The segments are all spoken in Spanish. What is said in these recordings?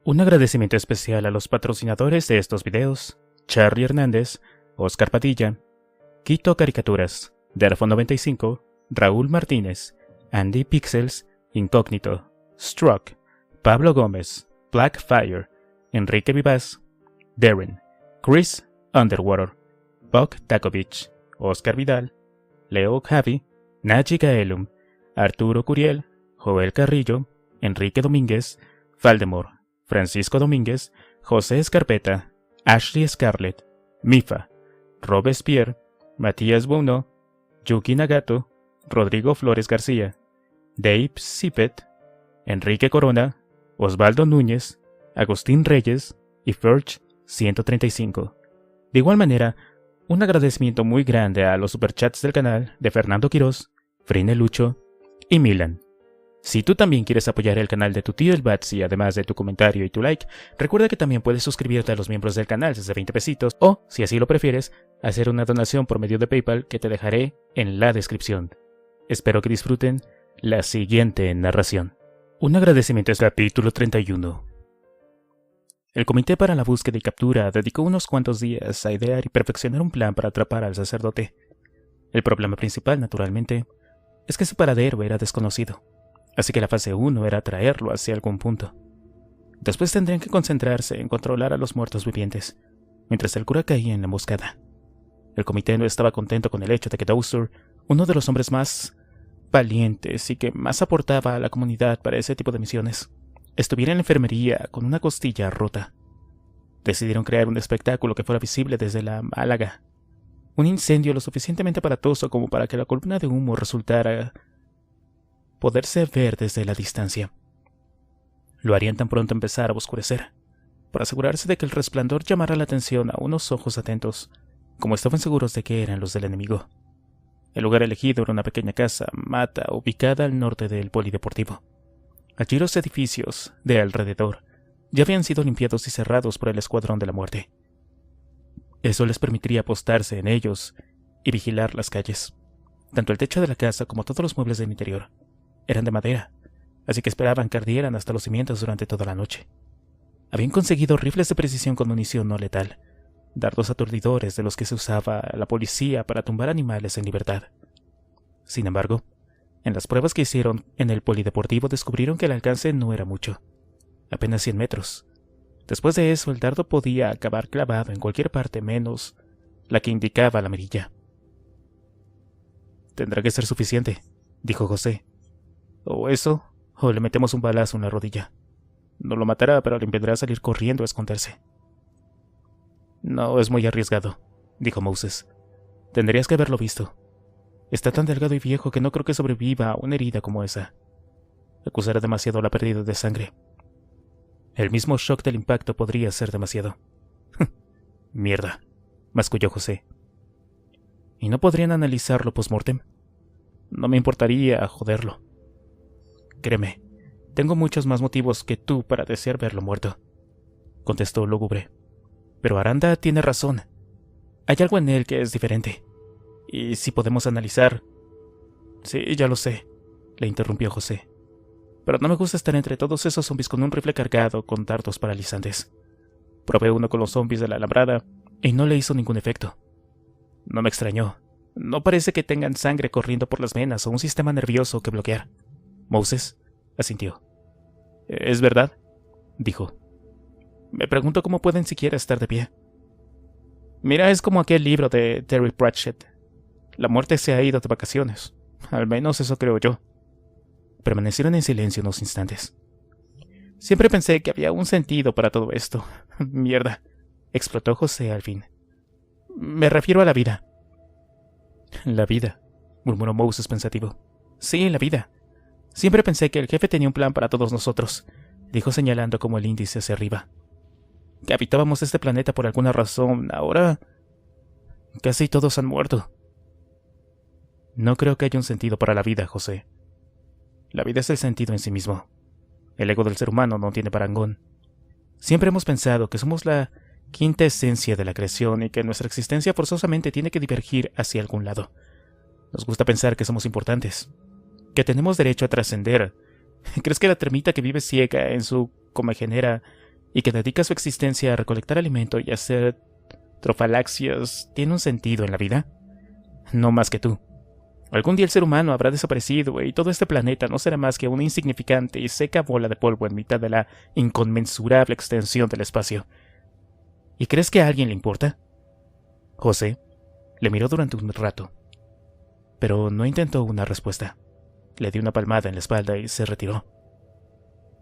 Un agradecimiento especial a los patrocinadores de estos videos: Charlie Hernández, Oscar Padilla, Quito Caricaturas, Derfo95, Raúl Martínez, Andy Pixels, Incógnito, Struck, Pablo Gómez, Blackfire, Enrique Vivaz, Darren, Chris Underwater, Buck Takovich, Oscar Vidal, Leo Javi, Naji Gaelum, Arturo Curiel, Joel Carrillo, Enrique Domínguez, Valdemor, Francisco Domínguez, José Escarpeta, Ashley Scarlett, Mifa, Robespierre, Matías Bono, Yuki Nagato, Rodrigo Flores García, Dave Sipet, Enrique Corona, Osvaldo Núñez, Agustín Reyes y Ferch 135. De igual manera, un agradecimiento muy grande a los superchats del canal de Fernando Quirós, Frine Lucho y Milan. Si tú también quieres apoyar el canal de tu tío el Batsy, además de tu comentario y tu like, recuerda que también puedes suscribirte a los miembros del canal desde 20 pesitos o, si así lo prefieres, hacer una donación por medio de PayPal que te dejaré en la descripción. Espero que disfruten la siguiente narración. Un agradecimiento es capítulo 31. El Comité para la Búsqueda y Captura dedicó unos cuantos días a idear y perfeccionar un plan para atrapar al sacerdote. El problema principal, naturalmente, es que su paradero era desconocido. Así que la fase 1 era traerlo hacia algún punto. Después tendrían que concentrarse en controlar a los muertos vivientes, mientras el cura caía en la emboscada. El comité no estaba contento con el hecho de que Dowser, uno de los hombres más valientes y que más aportaba a la comunidad para ese tipo de misiones, estuviera en la enfermería con una costilla rota. Decidieron crear un espectáculo que fuera visible desde la Málaga. Un incendio lo suficientemente aparatoso como para que la columna de humo resultara poderse ver desde la distancia. Lo harían tan pronto empezara a oscurecer, para asegurarse de que el resplandor llamara la atención a unos ojos atentos, como estaban seguros de que eran los del enemigo. El lugar elegido era una pequeña casa mata ubicada al norte del polideportivo. Allí los edificios de alrededor ya habían sido limpiados y cerrados por el Escuadrón de la Muerte. Eso les permitiría apostarse en ellos y vigilar las calles. Tanto el techo de la casa como todos los muebles del interior eran de madera, así que esperaban que ardieran hasta los cimientos durante toda la noche. Habían conseguido rifles de precisión con munición no letal, dardos aturdidores de los que se usaba la policía para tumbar animales en libertad. Sin embargo, en las pruebas que hicieron en el polideportivo descubrieron que el alcance no era mucho, apenas 100 metros. Después de eso, el dardo podía acabar clavado en cualquier parte menos la que indicaba la mirilla. «Tendrá que ser suficiente», dijo José. «O eso, o le metemos un balazo en la rodilla. No lo matará, pero le impedirá salir corriendo a esconderse». «No, es muy arriesgado», dijo Moses. «Tendrías que haberlo visto. Está tan delgado y viejo que no creo que sobreviva a una herida como esa. Acusará demasiado la pérdida de sangre. El mismo shock del impacto podría ser demasiado». «Mierda», masculló José. «¿Y no podrían analizarlo post-mortem?» «No me importaría joderlo. Créeme, tengo muchos más motivos que tú para desear verlo muerto», contestó lúgubre. «Pero Aranda tiene razón. Hay algo en él que es diferente. Y si podemos analizar...» «Sí, ya lo sé», le interrumpió José. «Pero no me gusta estar entre todos esos zombies con un rifle cargado con dardos paralizantes. Probé uno con los zombies de la alambrada y no le hizo ningún efecto. No me extrañó. No parece que tengan sangre corriendo por las venas o un sistema nervioso que bloquear». Moses asintió. «¿Es verdad?», dijo. «Me pregunto cómo pueden siquiera estar de pie. Mira, es como aquel libro de Terry Pratchett. La muerte se ha ido de vacaciones. Al menos eso creo yo». Permanecieron en silencio unos instantes. «Siempre pensé que había un sentido para todo esto. Mierda», explotó José al fin. «Me refiero a la vida». «La vida», murmuró Moses pensativo. «Sí, la vida. Siempre pensé que el jefe tenía un plan para todos nosotros», dijo señalando como el índice hacia arriba. «Que habitábamos este planeta por alguna razón. Ahora casi todos han muerto». «No creo que haya un sentido para la vida, José. La vida es el sentido en sí mismo. El ego del ser humano no tiene parangón. Siempre hemos pensado que somos la quinta esencia de la creación y que nuestra existencia forzosamente tiene que divergir hacia algún lado. Nos gusta pensar que somos importantes, que tenemos derecho a trascender. ¿Crees que la termita que vive ciega en su comegenera y que dedica su existencia a recolectar alimento y hacer trofalaxias, ¿tiene un sentido en la vida? No más que tú. Algún día el ser humano habrá desaparecido y todo este planeta no será más que una insignificante y seca bola de polvo en mitad de la inconmensurable extensión del espacio. ¿Y crees que a alguien le importa? José le miró durante un rato, pero no intentó una respuesta. Le dio una palmada en la espalda y se retiró.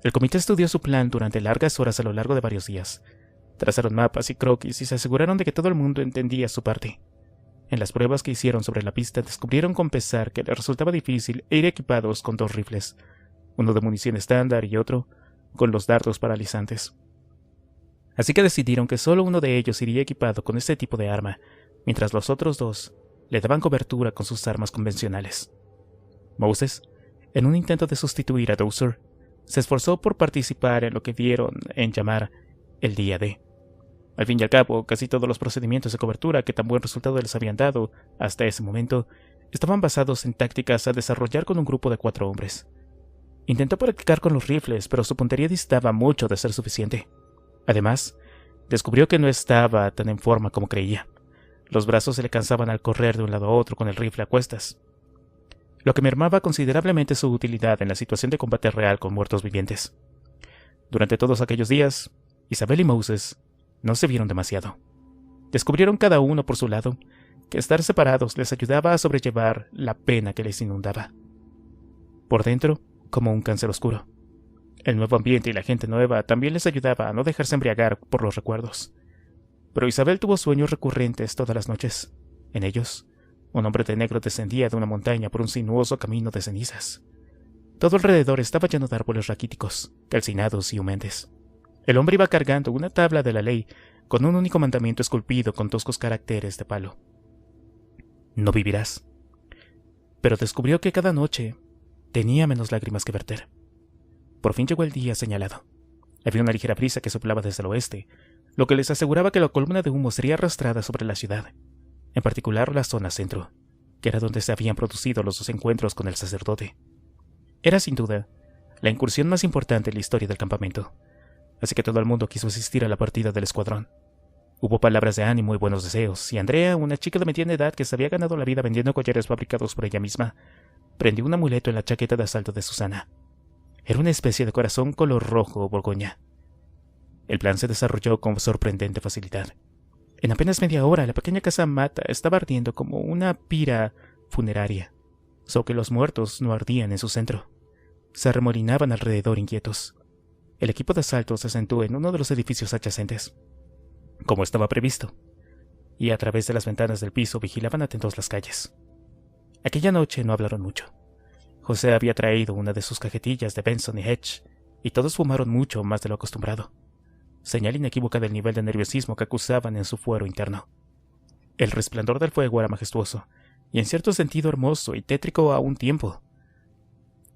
El comité estudió su plan durante largas horas a lo largo de varios días. Trazaron mapas y croquis y se aseguraron de que todo el mundo entendía su parte. En las pruebas que hicieron sobre la pista descubrieron con pesar que les resultaba difícil ir equipados con 2 rifles, uno de munición estándar y otro con los dardos paralizantes. Así que decidieron que solo uno de ellos iría equipado con este tipo de arma, mientras los otros 2 le daban cobertura con sus armas convencionales. Moses, en un intento de sustituir a Dowser, se esforzó por participar en lo que dieron en llamar el Día D. Al fin y al cabo, casi todos los procedimientos de cobertura que tan buen resultado les habían dado hasta ese momento estaban basados en tácticas a desarrollar con un grupo de 4 hombres. Intentó practicar con los rifles, pero su puntería distaba mucho de ser suficiente. Además, descubrió que no estaba tan en forma como creía. Los brazos se le cansaban al correr de un lado a otro con el rifle a cuestas, lo que mermaba considerablemente su utilidad en la situación de combate real con muertos vivientes. Durante todos aquellos días, Isabel y Moses no se vieron demasiado. Descubrieron cada uno por su lado que estar separados les ayudaba a sobrellevar la pena que les inundaba. Por dentro, como un cáncer oscuro. El nuevo ambiente y la gente nueva también les ayudaba a no dejarse embriagar por los recuerdos. Pero Isabel tuvo sueños recurrentes todas las noches. En ellos, un hombre de negro descendía de una montaña por un sinuoso camino de cenizas. Todo alrededor estaba lleno de árboles raquíticos, calcinados y humentes. El hombre iba cargando una tabla de la ley con un único mandamiento esculpido con toscos caracteres de palo. No vivirás. Pero descubrió que cada noche tenía menos lágrimas que verter. Por fin llegó el día señalado. Había una ligera brisa que soplaba desde el oeste, lo que les aseguraba que la columna de humo sería arrastrada sobre la ciudad, en particular la zona centro, que era donde se habían producido los 2 encuentros con el sacerdote. Era sin duda la incursión más importante en la historia del campamento, así que todo el mundo quiso asistir a la partida del escuadrón. Hubo palabras de ánimo y buenos deseos, y Andrea, una chica de mediana edad que se había ganado la vida vendiendo collares fabricados por ella misma, prendió un amuleto en la chaqueta de asalto de Susana. Era una especie de corazón color rojo o borgoña. El plan se desarrolló con sorprendente facilidad. En apenas media hora, la pequeña casa mata estaba ardiendo como una pira funeraria, solo que los muertos no ardían en su centro. Se arremolinaban alrededor inquietos. El equipo de asalto se sentó en uno de los edificios adyacentes, como estaba previsto, y a través de las ventanas del piso vigilaban atentos las calles. Aquella noche no hablaron mucho. José había traído una de sus cajetillas de Benson y Hedge, y todos fumaron mucho más de lo acostumbrado, señal inequívoca del nivel de nerviosismo que acusaban en su fuero interno. El resplandor del fuego era majestuoso, y en cierto sentido hermoso y tétrico a un tiempo.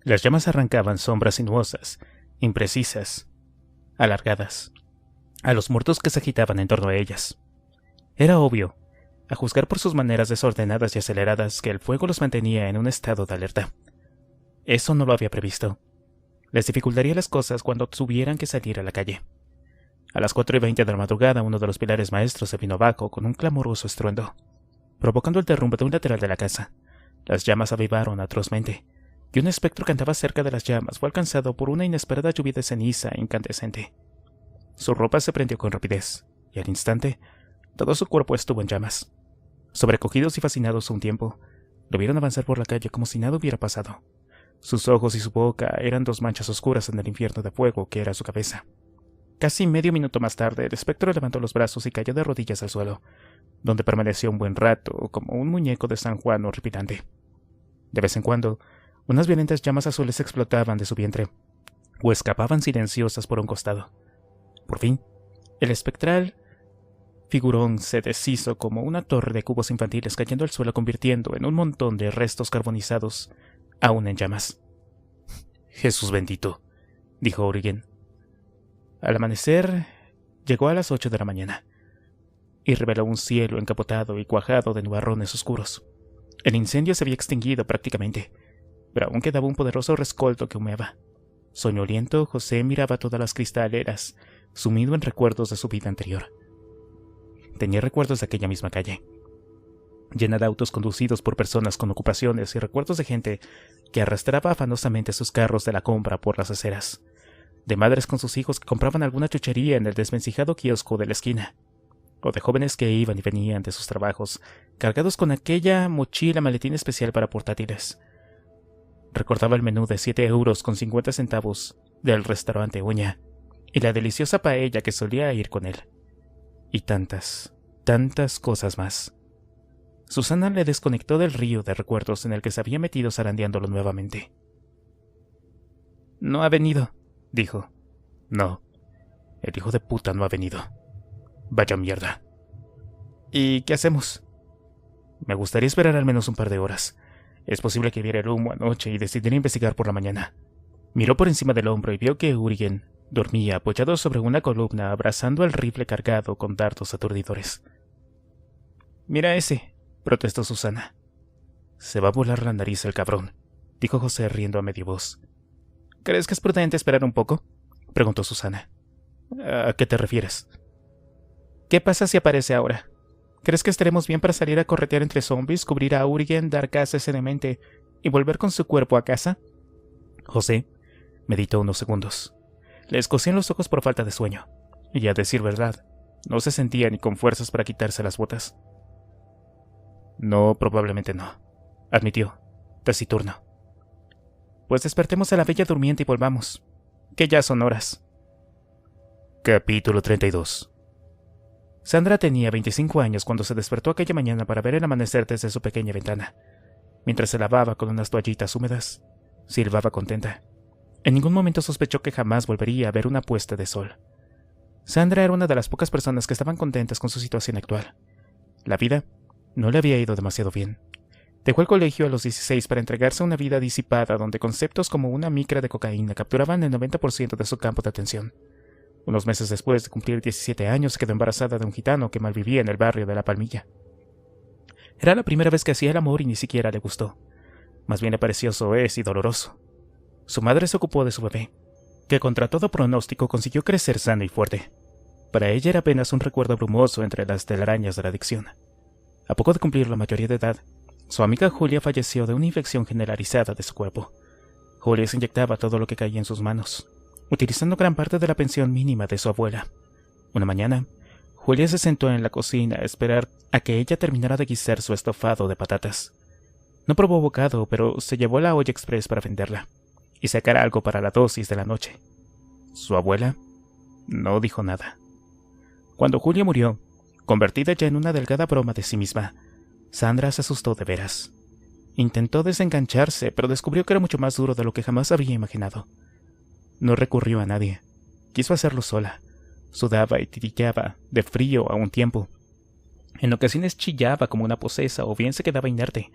Las llamas arrancaban sombras sinuosas, imprecisas, alargadas, a los muertos que se agitaban en torno a ellas. Era obvio, a juzgar por sus maneras desordenadas y aceleradas, que el fuego los mantenía en un estado de alerta. Eso no lo había previsto. Les dificultaría las cosas cuando tuvieran que salir a la calle. A las 4:20 de la madrugada, uno de los pilares maestros se vino abajo con un clamoroso estruendo, provocando el derrumbe de un lateral de la casa. Las llamas avivaron atrozmente, y un espectro que andaba cerca de las llamas fue alcanzado por una inesperada lluvia de ceniza incandescente. Su ropa se prendió con rapidez, y al instante, todo su cuerpo estuvo en llamas. Sobrecogidos y fascinados a un tiempo, lo vieron avanzar por la calle como si nada hubiera pasado. Sus ojos y su boca eran 2 manchas oscuras en el infierno de fuego que era su cabeza. Casi medio minuto más tarde, el espectro levantó los brazos y cayó de rodillas al suelo, donde permaneció un buen rato, como un muñeco de San Juan horripilante. De vez en cuando, unas violentas llamas azules explotaban de su vientre, o escapaban silenciosas por un costado. Por fin, el espectral figurón se deshizo como una torre de cubos infantiles cayendo al suelo, convirtiendo en un montón de restos carbonizados, aún en llamas. «Jesús bendito», dijo Origen. Al amanecer, llegó a las 8 de la mañana, y reveló un cielo encapotado y cuajado de nubarrones oscuros. El incendio se había extinguido prácticamente, pero aún quedaba un poderoso rescoldo que humeaba. Soñoliento, José miraba todas las cristaleras, sumido en recuerdos de su vida anterior. Tenía recuerdos de aquella misma calle, llena de autos conducidos por personas con ocupaciones y recuerdos de gente que arrastraba afanosamente sus carros de la compra por las aceras, de madres con sus hijos que compraban alguna chuchería en el desvencijado kiosco de la esquina, o de jóvenes que iban y venían de sus trabajos, cargados con aquella mochila maletín especial para portátiles. Recordaba el menú de 7,50 € del restaurante Uña, y la deliciosa paella que solía ir con él. Y tantas cosas más. Susana le desconectó del río de recuerdos en el que se había metido zarandeándolo nuevamente. «No ha venido», dijo. «No, el hijo de puta no ha venido. Vaya mierda». «¿Y qué hacemos?» «Me gustaría esperar al menos un par de horas. Es posible que viera el humo anoche y decidiera investigar por la mañana». Miró por encima del hombro y vio que Urigen dormía apoyado sobre una columna abrazando el rifle cargado con dardos aturdidores. «Mira ese», protestó Susana. «Se va a volar la nariz el cabrón», dijo José riendo a media voz. «¿Crees que es prudente esperar un poco?», preguntó Susana. «¿A qué te refieres?». «¿Qué pasa si aparece ahora? ¿Crees que estaremos bien para salir a corretear entre zombies, cubrir a Urigen, dar caza serenamente y volver con su cuerpo a casa?». José meditó unos segundos. Le escocían los ojos por falta de sueño, y a decir verdad, no se sentía ni con fuerzas para quitarse las botas. «No, probablemente no», admitió, taciturno. «Pues despertemos a la bella durmiente y volvamos, que ya son horas». Capítulo 32. Sandra tenía 25 años cuando se despertó aquella mañana para ver el amanecer desde su pequeña ventana. Mientras se lavaba con unas toallitas húmedas, silbaba contenta. En ningún momento sospechó que jamás volvería a ver una puesta de sol. Sandra era una de las pocas personas que estaban contentas con su situación actual. La vida no le había ido demasiado bien. Dejó el colegio a los 16 para entregarse a una vida disipada donde conceptos como una micra de cocaína capturaban el 90% de su campo de atención. Unos meses después de cumplir 17 años se quedó embarazada de un gitano que malvivía en el barrio de La Palmilla. Era la primera vez que hacía el amor y ni siquiera le gustó. Más bien le pareció soez y doloroso. Su madre se ocupó de su bebé, que contra todo pronóstico consiguió crecer sano y fuerte. Para ella era apenas un recuerdo brumoso entre las telarañas de la adicción. A poco de cumplir la mayoría de edad, su amiga Julia falleció de una infección generalizada de su cuerpo. Julia se inyectaba todo lo que caía en sus manos, utilizando gran parte de la pensión mínima de su abuela. Una mañana, Julia se sentó en la cocina a esperar a que ella terminara de guisar su estofado de patatas. No probó bocado, pero se llevó la olla express para venderla y sacar algo para la dosis de la noche. Su abuela no dijo nada. Cuando Julia murió, convertida ya en una delgada broma de sí misma, Sandra se asustó de veras. Intentó desengancharse, pero descubrió que era mucho más duro de lo que jamás había imaginado. No recurrió a nadie. Quiso hacerlo sola. Sudaba y tiritaba, de frío a un tiempo. En ocasiones chillaba como una posesa o bien se quedaba inerte,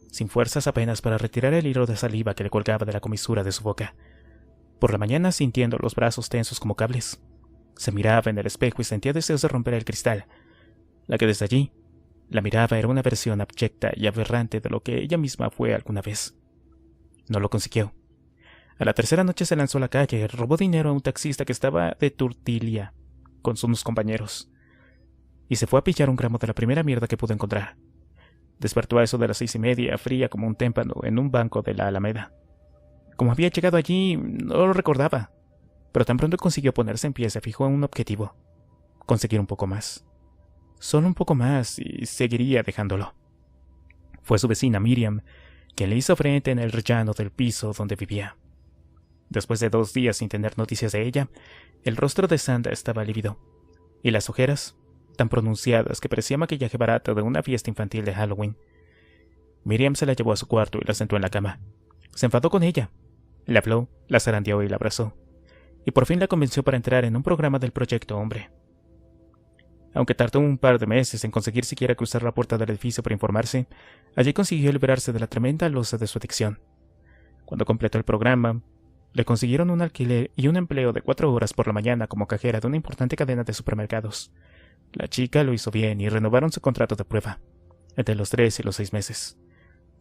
sin fuerzas apenas para retirar el hilo de saliva que le colgaba de la comisura de su boca. Por la mañana, sintiendo los brazos tensos como cables, se miraba en el espejo y sentía deseos de romper el cristal. La que desde allí la miraba era una versión abyecta y aberrante de lo que ella misma fue alguna vez. No lo consiguió. A la tercera noche se lanzó a la calle, robó dinero a un taxista que estaba de turtilia con sus compañeros, y se fue a pillar un gramo de la primera mierda que pudo encontrar. Despertó a eso de las 6:30, fría como un témpano, en un banco de la Alameda. Como había llegado allí, no lo recordaba, pero tan pronto consiguió ponerse en pie, se fijó en un objetivo: conseguir un poco más. Solo un poco más, y seguiría dejándolo. Fue su vecina Miriam quien le hizo frente en el rellano del piso donde vivía. Después de 2 días sin tener noticias de ella, el rostro de Sandra estaba lívido, y las ojeras tan pronunciadas que parecía maquillaje barato de una fiesta infantil de Halloween. Miriam se la llevó a su cuarto y la sentó en la cama. Se enfadó con ella. Le habló, la zarandeó y la abrazó. Y por fin la convenció para entrar en un programa del Proyecto Hombre. Aunque tardó un par de meses en conseguir siquiera cruzar la puerta del edificio para informarse, allí consiguió liberarse de la tremenda losa de su adicción. Cuando completó el programa, le consiguieron un alquiler y un empleo de 4 horas por la mañana como cajera de una importante cadena de supermercados. La chica lo hizo bien y renovaron su contrato de prueba, entre los 3 y los 6 meses.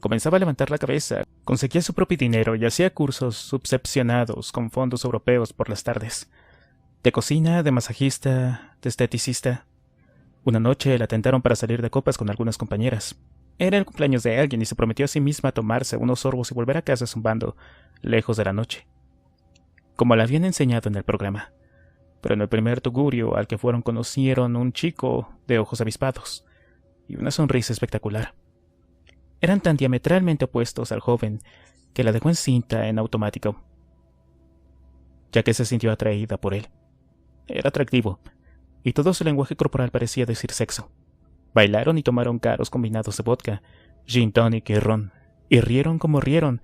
Comenzaba a levantar la cabeza, conseguía su propio dinero y hacía cursos subvencionados con fondos europeos por las tardes. De cocina, de masajista, de esteticista. Una noche la tentaron para salir de copas con algunas compañeras. Era el cumpleaños de alguien y se prometió a sí misma tomarse unos sorbos y volver a casa zumbando, lejos de la noche, como la habían enseñado en el programa. Pero en el primer tugurio al que fueron conocieron un chico de ojos avispados y una sonrisa espectacular. Eran tan diametralmente opuestos al joven que la dejó encinta en automático, ya que se sintió atraída por él. Era atractivo, y todo su lenguaje corporal parecía decir sexo. Bailaron y tomaron caros combinados de vodka, gin tonic y ron, y rieron como rieron,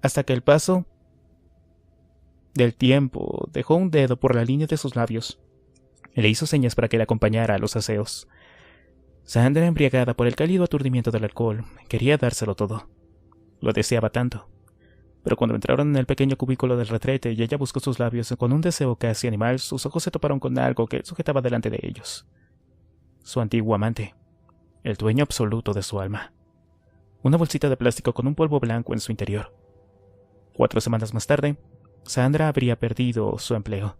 hasta que el paso del tiempo dejó un dedo por la línea de sus labios y le hizo señas para que le acompañara a los aseos. Sandra, embriagada por el cálido aturdimiento del alcohol, quería dárselo todo. Lo deseaba tanto. Pero cuando entraron en el pequeño cubículo del retrete y ella buscó sus labios con un deseo casi animal, sus ojos se toparon con algo que sujetaba delante de ellos. Su antiguo amante, el dueño absoluto de su alma. Una bolsita de plástico con un polvo blanco en su interior. 4 semanas más tarde, Sandra habría perdido su empleo.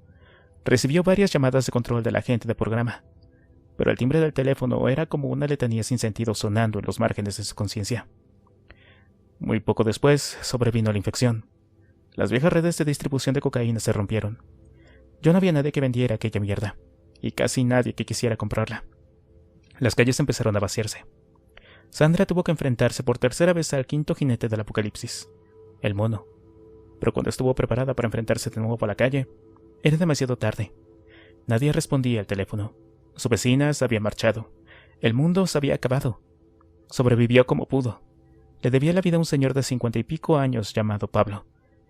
Recibió varias llamadas de control de la gente del programa, pero el timbre del teléfono era como una letanía sin sentido sonando en los márgenes de su conciencia. Muy poco después sobrevino la infección. Las viejas redes de distribución de cocaína se rompieron. Ya no había nadie que vendiera aquella mierda, y casi nadie que quisiera comprarla. Las calles empezaron a vaciarse. Sandra tuvo que enfrentarse por tercera vez al quinto jinete del apocalipsis, el mono. Pero cuando estuvo preparada para enfrentarse de nuevo a la calle, era demasiado tarde. Nadie respondía al teléfono. Su vecina se había marchado. El mundo se había acabado. Sobrevivió como pudo. Le debía la vida a un señor de 50 y pico años llamado Pablo,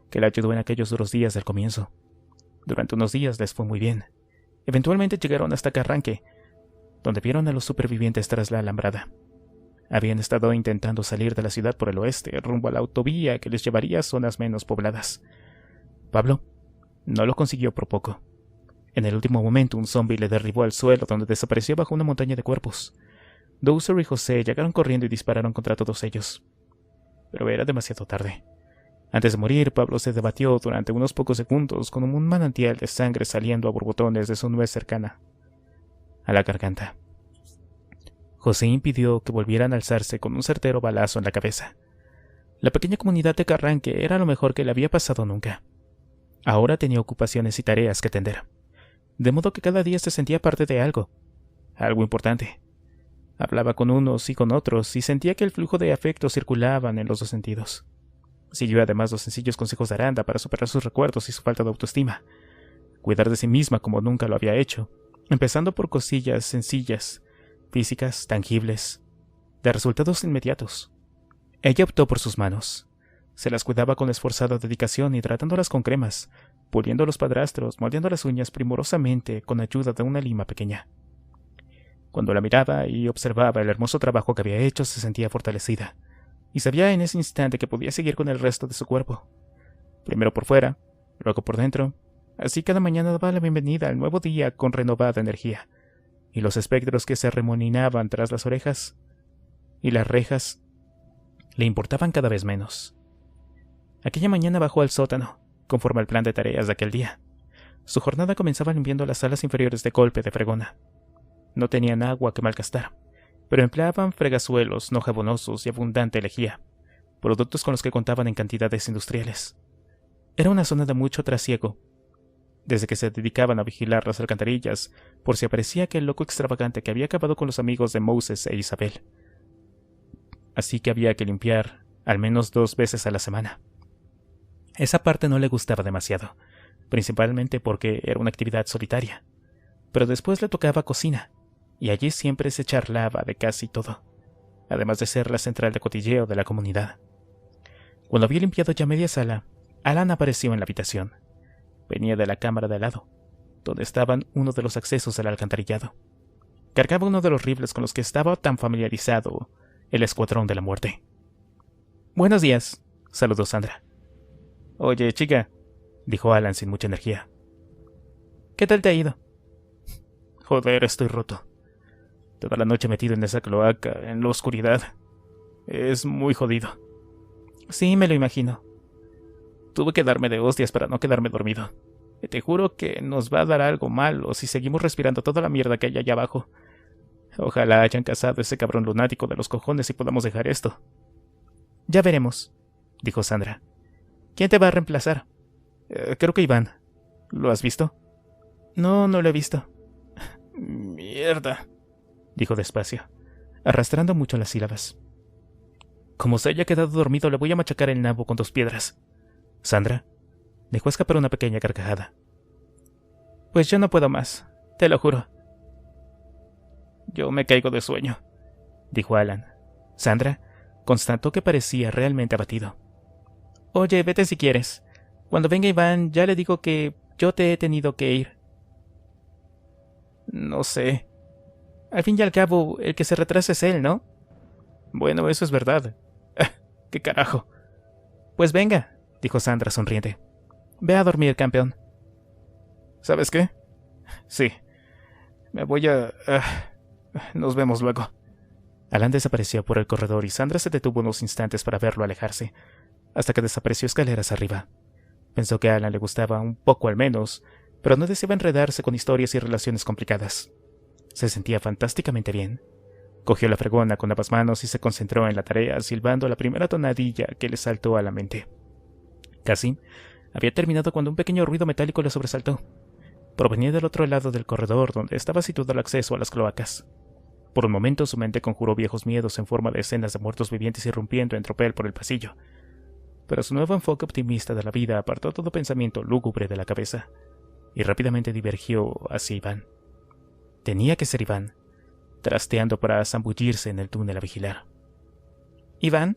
que le ayudó en aquellos duros días del comienzo. Durante unos días les fue muy bien. Eventualmente llegaron hasta Carranque, donde vieron a los supervivientes tras la alambrada. Habían estado intentando salir de la ciudad por el oeste, rumbo a la autovía que les llevaría a zonas menos pobladas. Pablo no lo consiguió por poco. En el último momento, un zombi le derribó al suelo, donde desapareció bajo una montaña de cuerpos. Dowser y José llegaron corriendo y dispararon contra todos ellos. Pero era demasiado tarde. Antes de morir, Pablo se debatió durante unos pocos segundos con un manantial de sangre saliendo a borbotones de su nuez cercana a la garganta. José impidió que volvieran a alzarse con un certero balazo en la cabeza. La pequeña comunidad de Carranque era lo mejor que le había pasado nunca. Ahora tenía ocupaciones y tareas que atender, de modo que cada día se sentía parte de algo importante. Hablaba con unos y con otros y sentía que el flujo de afecto circulaban en los dos sentidos. Siguió además los sencillos consejos de Aranda para superar sus recuerdos y su falta de autoestima. Cuidar de sí misma como nunca lo había hecho, empezando por cosillas sencillas, físicas, tangibles, de resultados inmediatos. Ella optó por sus manos. Se las cuidaba con esforzada dedicación, hidratándolas con cremas, puliendo los padrastros, moldeando las uñas primorosamente con ayuda de una lima pequeña. Cuando la miraba y observaba el hermoso trabajo que había hecho, se sentía fortalecida, y sabía en ese instante que podía seguir con el resto de su cuerpo. Primero por fuera, luego por dentro. Así cada mañana daba la bienvenida al nuevo día con renovada energía, y los espectros que se arremolinaban tras las orejas y las rejas le importaban cada vez menos. Aquella mañana bajó al sótano, conforme al plan de tareas de aquel día. Su jornada comenzaba limpiando las salas inferiores de golpe de fregona. No tenían agua que malgastar, pero empleaban fregasuelos no jabonosos y abundante lejía, productos con los que contaban en cantidades industriales. Era una zona de mucho trasiego, desde que se dedicaban a vigilar las alcantarillas por si aparecía aquel loco extravagante que había acabado con los amigos de Moses e Isabel. Así que había que limpiar al menos 2 veces a la semana. Esa parte no le gustaba demasiado, principalmente porque era una actividad solitaria, pero después le tocaba cocina, y allí siempre se charlaba de casi todo, además de ser la central de cotilleo de la comunidad. Cuando había limpiado ya media sala, Alan apareció en la habitación. Venía de la cámara de al lado, donde estaban uno de los accesos al alcantarillado. Cargaba uno de los rifles con los que estaba tan familiarizado el Escuadrón de la Muerte. «Buenos días», saludó Sandra. «Oye, chica», dijo Alan sin mucha energía. «¿Qué tal te ha ido?» «Joder, estoy roto. Toda la noche metido en esa cloaca, en la oscuridad. Es muy jodido». «Sí, me lo imagino. Tuve que darme de hostias para no quedarme dormido. Te juro que nos va a dar algo malo si seguimos respirando toda la mierda que hay allá abajo. Ojalá hayan cazado a ese cabrón lunático de los cojones y podamos dejar esto. Ya veremos, dijo Sandra. ¿Quién te va a reemplazar? Creo que Iván. ¿Lo has visto? No, no lo he visto. Mierda, dijo despacio, arrastrando mucho las sílabas. Como se haya quedado dormido, le voy a machacar el nabo con 2 piedras. Sandra dejó escapar una pequeña carcajada. Pues yo no puedo más, te lo juro. Yo me caigo de sueño, dijo Alan. Sandra constató que parecía realmente abatido. Oye, vete si quieres. Cuando venga Iván, ya le digo que yo te he tenido que ir. No sé. Al fin y al cabo, el que se retrasa es él, ¿no? Bueno, eso es verdad. ¿Qué carajo? Pues venga, dijo Sandra sonriente. Ve a dormir, campeón. ¿Sabes qué? Sí. Me voy a... Nos vemos luego. Alan desapareció por el corredor y Sandra se detuvo unos instantes para verlo alejarse, hasta que desapareció escaleras arriba. Pensó que a Alan le gustaba un poco al menos, pero no deseaba enredarse con historias y relaciones complicadas. Se sentía fantásticamente bien. Cogió la fregona con ambas manos y se concentró en la tarea, silbando la primera tonadilla que le saltó a la mente. Casi había terminado cuando un pequeño ruido metálico le sobresaltó. Provenía del otro lado del corredor, donde estaba situado el acceso a las cloacas. Por un momento su mente conjuró viejos miedos en forma de escenas de muertos vivientes irrumpiendo en tropel por el pasillo. Pero su nuevo enfoque optimista de la vida apartó todo pensamiento lúgubre de la cabeza, y rápidamente divergió hacia Iván. Tenía que ser Iván, trasteando para zambullirse en el túnel a vigilar. ¿Iván?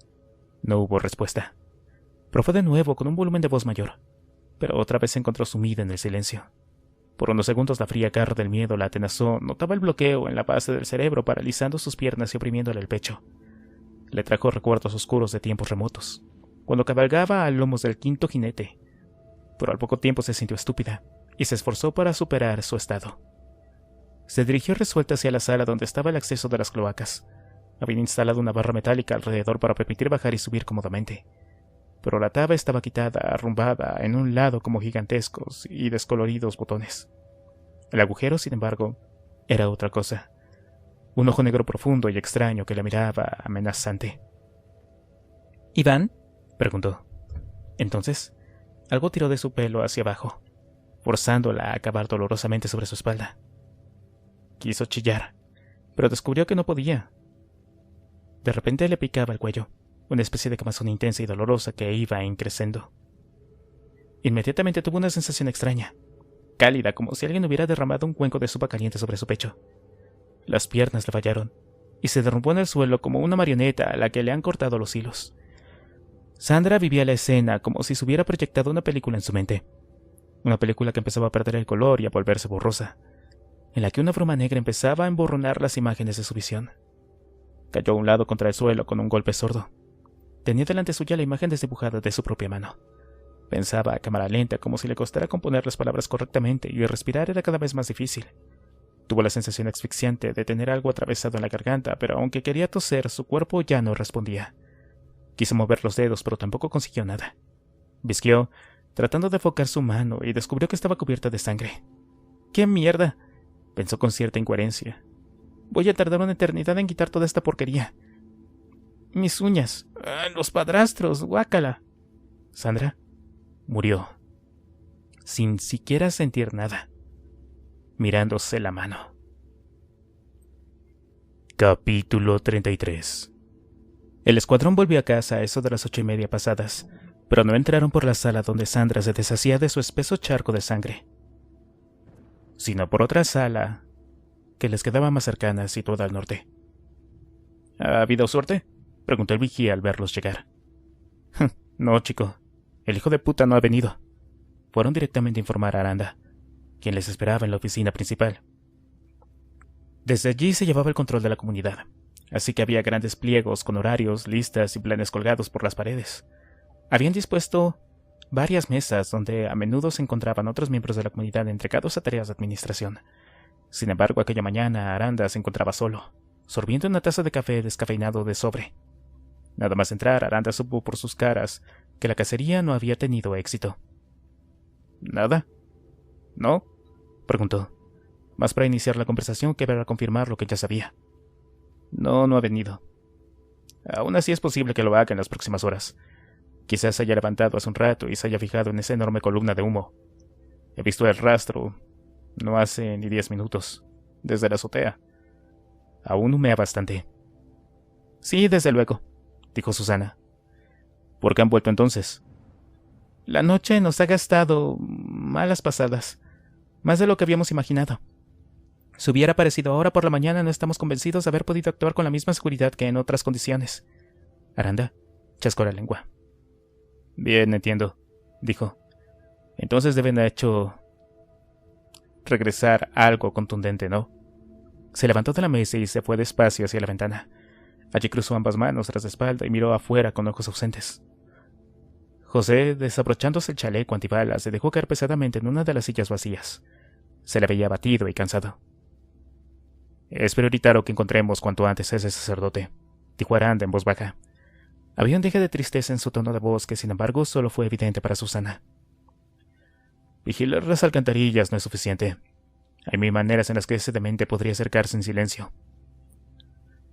No hubo respuesta. Probó de nuevo con un volumen de voz mayor, pero otra vez se encontró sumida en el silencio. Por unos segundos la fría garra del miedo la atenazó, notaba el bloqueo en la base del cerebro paralizando sus piernas y oprimiéndole el pecho. Le trajo recuerdos oscuros de tiempos remotos, cuando cabalgaba a lomos del 5.º jinete, pero al poco tiempo se sintió estúpida y se esforzó para superar su estado. Se dirigió resuelta hacia la sala donde estaba el acceso de las cloacas. Habían instalado una barra metálica alrededor para permitir bajar y subir cómodamente, pero la taba estaba quitada, arrumbada en un lado como gigantescos y descoloridos botones. El agujero, sin embargo, era otra cosa. Un ojo negro profundo y extraño que la miraba amenazante. ¿Iván? Preguntó. Entonces, algo tiró de su pelo hacia abajo, forzándola a acabar dolorosamente sobre su espalda. Quiso chillar, pero descubrió que no podía. De repente le picaba el cuello, una especie de quemazón intensa y dolorosa que iba increciendo. Inmediatamente tuvo una sensación extraña, cálida, como si alguien hubiera derramado un cuenco de sopa caliente sobre su pecho. Las piernas le fallaron, y se derrumbó en el suelo como una marioneta a la que le han cortado los hilos. Sandra vivía la escena como si se hubiera proyectado una película en su mente. Una película que empezaba a perder el color y a volverse borrosa, en la que una bruma negra empezaba a emborronar las imágenes de su visión. Cayó a un lado contra el suelo con un golpe sordo. Tenía delante suya la imagen desdibujada de su propia mano. Pensaba a cámara lenta, como si le costara componer las palabras correctamente, y respirar era cada vez más difícil. Tuvo la sensación asfixiante de tener algo atravesado en la garganta, pero aunque quería toser, su cuerpo ya no respondía. Quiso mover los dedos, pero tampoco consiguió nada. Visqueó, tratando de enfocar su mano, y descubrió que estaba cubierta de sangre. ¡Qué mierda!, pensó con cierta incoherencia. Voy a tardar una eternidad en quitar toda esta porquería. Mis uñas. Los padrastros. Guácala. Sandra murió, sin siquiera sentir nada, mirándose la mano. Capítulo 33. El escuadrón volvió a casa a eso de las 8:30 pasadas, pero no entraron por la sala donde Sandra se deshacía de su espeso charco de sangre, sino por otra sala que les quedaba más cercana, situada al norte. ¿Ha habido suerte?, preguntó el vigía al verlos llegar. No, chico. El hijo de puta no ha venido. Fueron directamente a informar a Aranda, quien les esperaba en la oficina principal. Desde allí se llevaba el control de la comunidad, así que había grandes pliegos con horarios, listas y planes colgados por las paredes. Habían dispuesto varias mesas donde a menudo se encontraban otros miembros de la comunidad entregados a tareas de administración. Sin embargo, aquella mañana Aranda se encontraba solo, sorbiendo una taza de café descafeinado de sobre. Nada más entrar, Aranda supo por sus caras que la cacería no había tenido éxito. ¿Nada?, ¿No?, preguntó, más para iniciar la conversación que para confirmar lo que ya sabía. No, no ha venido. Aún así es posible que lo haga en las próximas horas. Quizás se haya levantado hace un rato y se haya fijado en esa enorme columna de humo. He visto el rastro no hace ni 10 minutos, desde la azotea. Aún humea bastante. Sí, desde luego, dijo Susana. ¿Por qué han vuelto entonces? La noche nos ha gastado malas pasadas, más de lo que habíamos imaginado. Si hubiera aparecido ahora por la mañana, no estamos convencidos de haber podido actuar con la misma seguridad que en otras condiciones. Aranda chascó la lengua. Bien, entiendo, dijo. Entonces deben haber hecho regresar algo contundente, ¿no? Se levantó de la mesa y se fue despacio hacia la ventana. Allí cruzó ambas manos tras la espalda y miró afuera con ojos ausentes. José, desabrochándose el chaleco antibalas, se dejó caer pesadamente en una de las sillas vacías. Se le veía abatido y cansado. Es prioritario que encontremos cuanto antes a ese sacerdote, dijo Aranda en voz baja. Había un deje de tristeza en su tono de voz que, sin embargo, solo fue evidente para Susana. Vigilar las alcantarillas no es suficiente. Hay mil maneras en las que ese demente podría acercarse en silencio.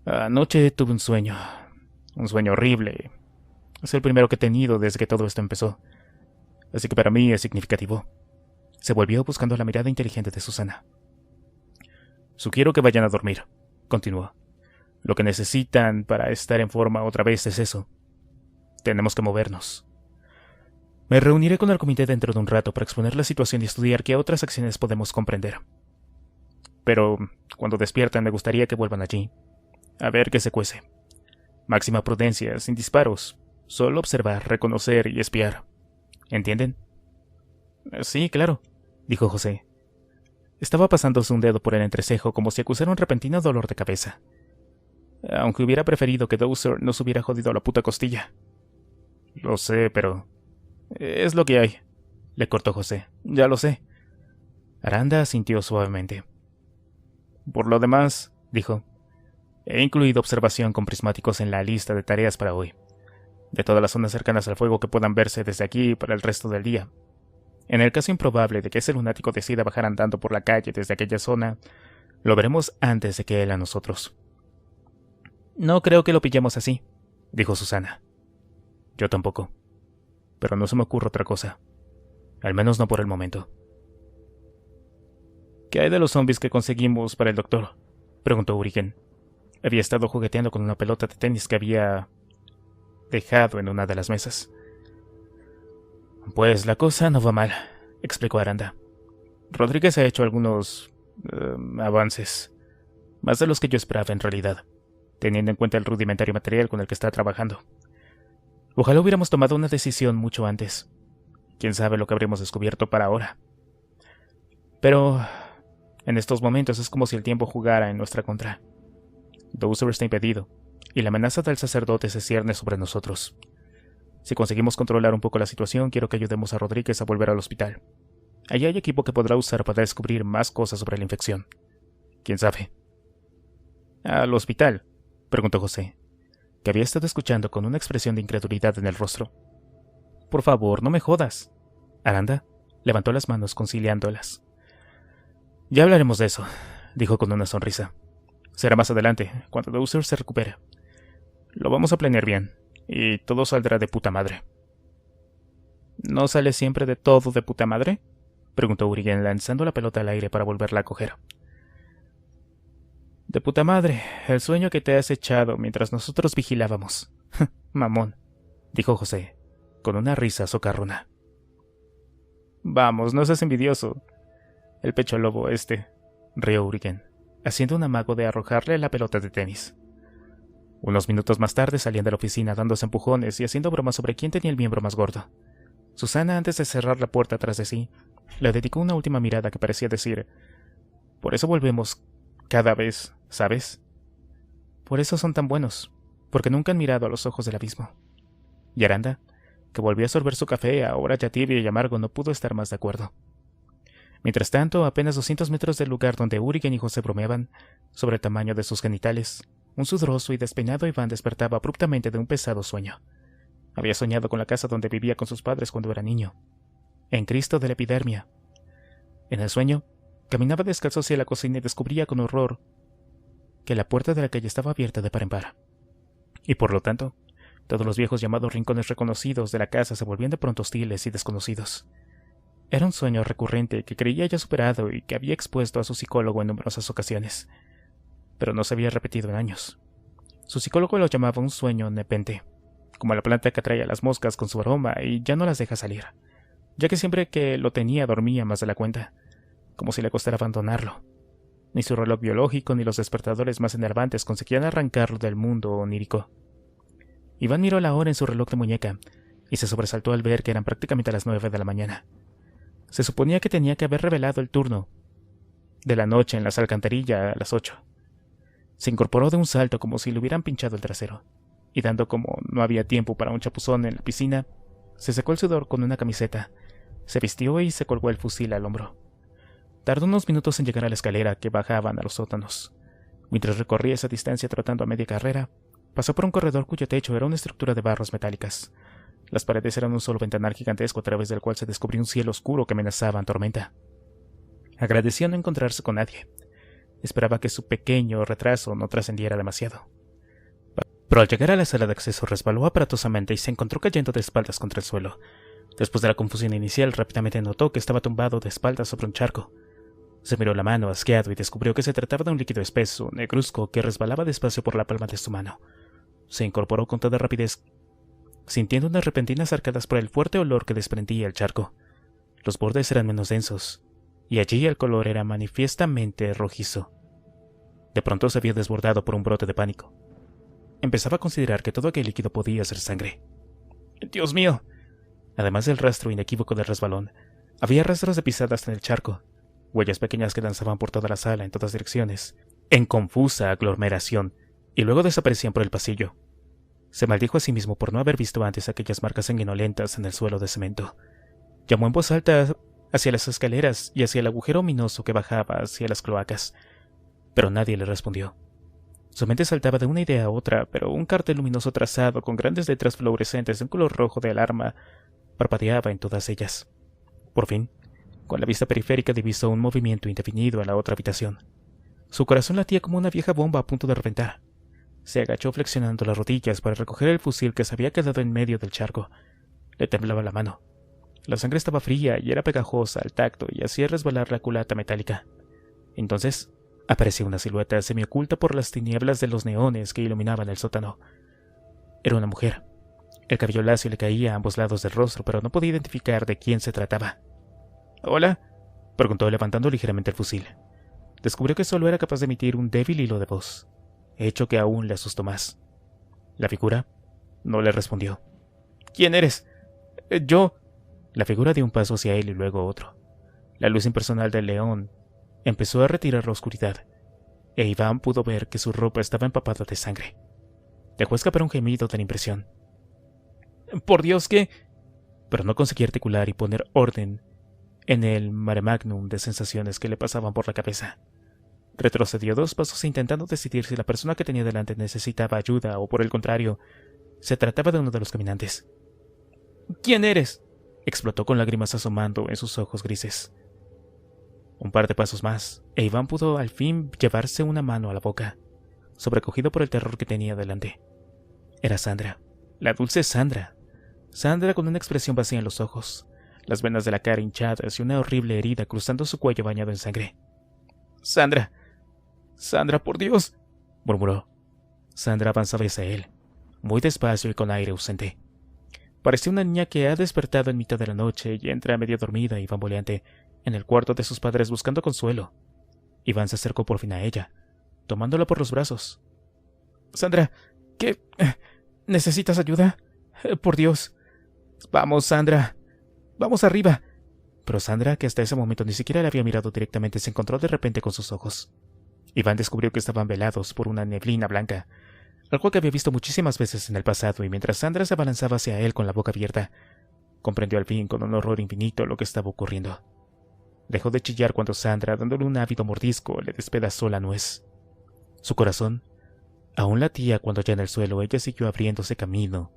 Anoche tuve un sueño horrible. Es el primero que he tenido desde que todo esto empezó, así que para mí es significativo. Se volvió buscando la mirada inteligente de Susana. Sugiero que vayan a dormir, continuó. Lo que necesitan para estar en forma otra vez es eso. Tenemos que movernos. Me reuniré con el comité dentro de un rato para exponer la situación y estudiar qué otras acciones podemos comprender. Pero cuando despiertan me gustaría que vuelvan allí, a ver qué se cuece. Máxima prudencia, sin disparos. Solo observar, reconocer y espiar. ¿Entienden? Sí, claro, dijo José. Estaba pasándose un dedo por el entrecejo como si acusara un repentino dolor de cabeza. Aunque hubiera preferido que Dowser nos hubiera jodido la puta costilla. Lo sé, pero... es lo que hay, le cortó José. Ya lo sé. Aranda asintió suavemente. Por lo demás, dijo, he incluido observación con prismáticos en la lista de tareas para hoy. De todas las zonas cercanas al fuego que puedan verse desde aquí para el resto del día. En el caso improbable de que ese lunático decida bajar andando por la calle desde aquella zona, lo veremos antes de que él a nosotros. No creo que lo pillemos así, dijo Susana. Yo tampoco. Pero no se me ocurre otra cosa. Al menos no por el momento. ¿Qué hay de los zombies que conseguimos para el doctor?, preguntó Urigen. Había estado jugueteando con una pelota de tenis que había dejado en una de las mesas. Pues la cosa no va mal, explicó Aranda. Rodríguez ha hecho algunos avances, más de los que yo esperaba en realidad, teniendo en cuenta el rudimentario material con el que está trabajando. Ojalá hubiéramos tomado una decisión mucho antes. Quién sabe lo que habríamos descubierto para ahora. Pero en estos momentos es como si el tiempo jugara en nuestra contra. Dowser está impedido, y la amenaza del sacerdote se cierne sobre nosotros. Si conseguimos controlar un poco la situación, quiero que ayudemos a Rodríguez a volver al hospital. Allí hay equipo que podrá usar para descubrir más cosas sobre la infección. ¿Quién sabe? ¿Al hospital?, preguntó José, que había estado escuchando con una expresión de incredulidad en el rostro. Por favor, no me jodas. Aranda levantó las manos conciliándolas. Ya hablaremos de eso, dijo con una sonrisa. Será más adelante, cuando Dowser se recupere. Lo vamos a planear bien, y todo saldrá de puta madre. ¿No sale siempre de todo de puta madre?, preguntó Urigen lanzando la pelota al aire para volverla a coger. De puta madre, el sueño que te has echado mientras nosotros vigilábamos. Mamón, dijo José, con una risa socarrona. Vamos, no seas envidioso. El pecho lobo rió Urigen, haciendo un amago de arrojarle la pelota de tenis. Unos minutos más tarde salían de la oficina dándose empujones y haciendo bromas sobre quién tenía el miembro más gordo. Susana, antes de cerrar la puerta tras de sí, le dedicó una última mirada que parecía decir: por eso volvemos cada vez, ¿sabes? Por eso son tan buenos, porque nunca han mirado a los ojos del abismo. Y Aranda, que volvió a sorber su café, ahora ya tibio y amargo, no pudo estar más de acuerdo. Mientras tanto, a apenas 200 metros del lugar donde Urigen y José bromeaban sobre el tamaño de sus genitales, un sudoroso y despeinado Iván despertaba abruptamente de un pesado sueño. Había soñado con la casa donde vivía con sus padres cuando era niño, en Cristo de la Epidermia. En el sueño, caminaba descalzo hacia la cocina y descubría con horror que la puerta de la calle estaba abierta de par en par. Y por lo tanto, todos los viejos llamados rincones reconocidos de la casa se volvían de pronto hostiles y desconocidos. Era un sueño recurrente que creía ya superado y que había expuesto a su psicólogo en numerosas ocasiones, pero no se había repetido en años. Su psicólogo lo llamaba un sueño nepente, como la planta que atrae a las moscas con su aroma y ya no las deja salir, ya que siempre que lo tenía dormía más de la cuenta, como si le costara abandonarlo. Ni su reloj biológico ni los despertadores más enervantes conseguían arrancarlo del mundo onírico. Iván miró la hora en su reloj de muñeca y se sobresaltó al ver que eran prácticamente las 9 de la mañana. Se suponía que tenía que haber revelado el turno de la noche en las alcantarillas a las 8. Se incorporó de un salto como si le hubieran pinchado el trasero, y dando como no había tiempo para un chapuzón en la piscina, se secó el sudor con una camiseta, se vistió y se colgó el fusil al hombro. Tardó unos minutos en llegar a la escalera que bajaban a los sótanos. Mientras recorría esa distancia trotando a media carrera, pasó por un corredor cuyo techo era una estructura de barras metálicas. Las paredes eran un solo ventanal gigantesco a través del cual se descubrió un cielo oscuro que amenazaba en tormenta. Agradeció no encontrarse con nadie. Esperaba que su pequeño retraso no trascendiera demasiado. Pero al llegar a la sala de acceso resbaló aparatosamente y se encontró cayendo de espaldas contra el suelo. Después de la confusión inicial, rápidamente notó que estaba tumbado de espaldas sobre un charco. Se miró la mano asqueado y descubrió que se trataba de un líquido espeso, negruzco, que resbalaba despacio por la palma de su mano. Se incorporó con toda rapidez, sintiendo unas repentinas arcadas por el fuerte olor que desprendía el charco. Los bordes eran menos densos, y allí el color era manifiestamente rojizo. De pronto se vio desbordado por un brote de pánico. Empezaba a considerar que todo aquel líquido podía ser sangre. ¡Dios mío! Además del rastro inequívoco del resbalón, había rastros de pisadas en el charco, huellas pequeñas que danzaban por toda la sala en todas direcciones, en confusa aglomeración, y luego desaparecían por el pasillo. Se maldijo a sí mismo por no haber visto antes aquellas marcas sanguinolentas en el suelo de cemento. Llamó en voz alta hacia las escaleras y hacia el agujero ominoso que bajaba hacia las cloacas, pero nadie le respondió. Su mente saltaba de una idea a otra, pero un cartel luminoso trazado con grandes letras fluorescentes de un color rojo de alarma parpadeaba en todas ellas. Por fin, con la vista periférica divisó un movimiento indefinido en la otra habitación. Su corazón latía como una vieja bomba a punto de reventar. Se agachó flexionando las rodillas para recoger el fusil que se había quedado en medio del charco. Le temblaba la mano. La sangre estaba fría y era pegajosa al tacto y hacía resbalar la culata metálica. Entonces apareció una silueta semioculta por las tinieblas de los neones que iluminaban el sótano. Era una mujer. El cabello lacio le caía a ambos lados del rostro, pero no podía identificar de quién se trataba. «¿Hola?», preguntó levantando ligeramente el fusil. Descubrió que solo era capaz de emitir un débil hilo de voz, hecho que aún le asustó más. La figura no le respondió. «¿Quién eres?» «Yo». La figura dio un paso hacia él y luego otro. La luz impersonal del león empezó a retirar la oscuridad, e Iván pudo ver que su ropa estaba empapada de sangre. Dejó escapar un gemido de la impresión. «¡Por Dios, qué!», pero no conseguía articular y poner orden en el mare magnum de sensaciones que le pasaban por la cabeza. Retrocedió 2 pasos intentando decidir si la persona que tenía delante necesitaba ayuda o, por el contrario, se trataba de uno de los caminantes. «¿Quién eres?», explotó con lágrimas asomando en sus ojos grises. Un par de pasos más, e Iván pudo al fin llevarse una mano a la boca, sobrecogido por el terror que tenía delante. Era Sandra, la dulce Sandra. Sandra con una expresión vacía en los ojos, las venas de la cara hinchadas y una horrible herida cruzando su cuello bañado en sangre. «Sandra, Sandra, por Dios», murmuró. Sandra avanzaba hacia él, muy despacio y con aire ausente. Parecía una niña que ha despertado en mitad de la noche y entra medio dormida y bamboleante en el cuarto de sus padres buscando consuelo. Iván se acercó por fin a ella, tomándola por los brazos. «Sandra, ¿qué? ¿Necesitas ayuda? Por Dios. Vamos, Sandra. Vamos arriba». Pero Sandra, que hasta ese momento ni siquiera le había mirado directamente, se encontró de repente con sus ojos. Iván descubrió que estaban velados por una neblina blanca, algo que había visto muchísimas veces en el pasado, y mientras Sandra se abalanzaba hacia él con la boca abierta, comprendió al fin con un horror infinito lo que estaba ocurriendo. Dejó de chillar cuando Sandra, dándole un ávido mordisco, le despedazó la nuez. Su corazón aún latía cuando ya en el suelo ella siguió abriéndose camino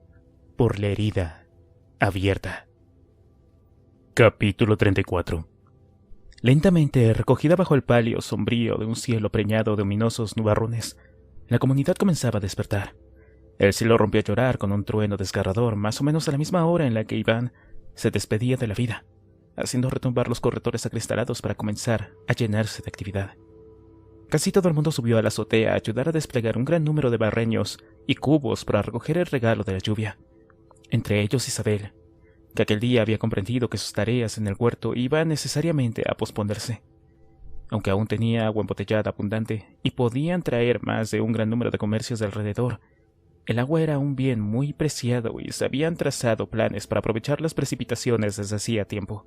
por la herida abierta. Capítulo 34. Lentamente, recogida bajo el palio sombrío de un cielo preñado de ominosos nubarrones, la comunidad comenzaba a despertar. El cielo rompió a llorar con un trueno desgarrador, más o menos a la misma hora en la que Iván se despedía de la vida, haciendo retumbar los corredores acristalados para comenzar a llenarse de actividad. Casi todo el mundo subió a la azotea a ayudar a desplegar un gran número de barreños y cubos para recoger el regalo de la lluvia. Entre ellos Isabel, que aquel día había comprendido que sus tareas en el huerto iban necesariamente a posponerse. Aunque aún tenía agua embotellada abundante y podían traer más de un gran número de comercios de alrededor, el agua era un bien muy preciado y se habían trazado planes para aprovechar las precipitaciones desde hacía tiempo.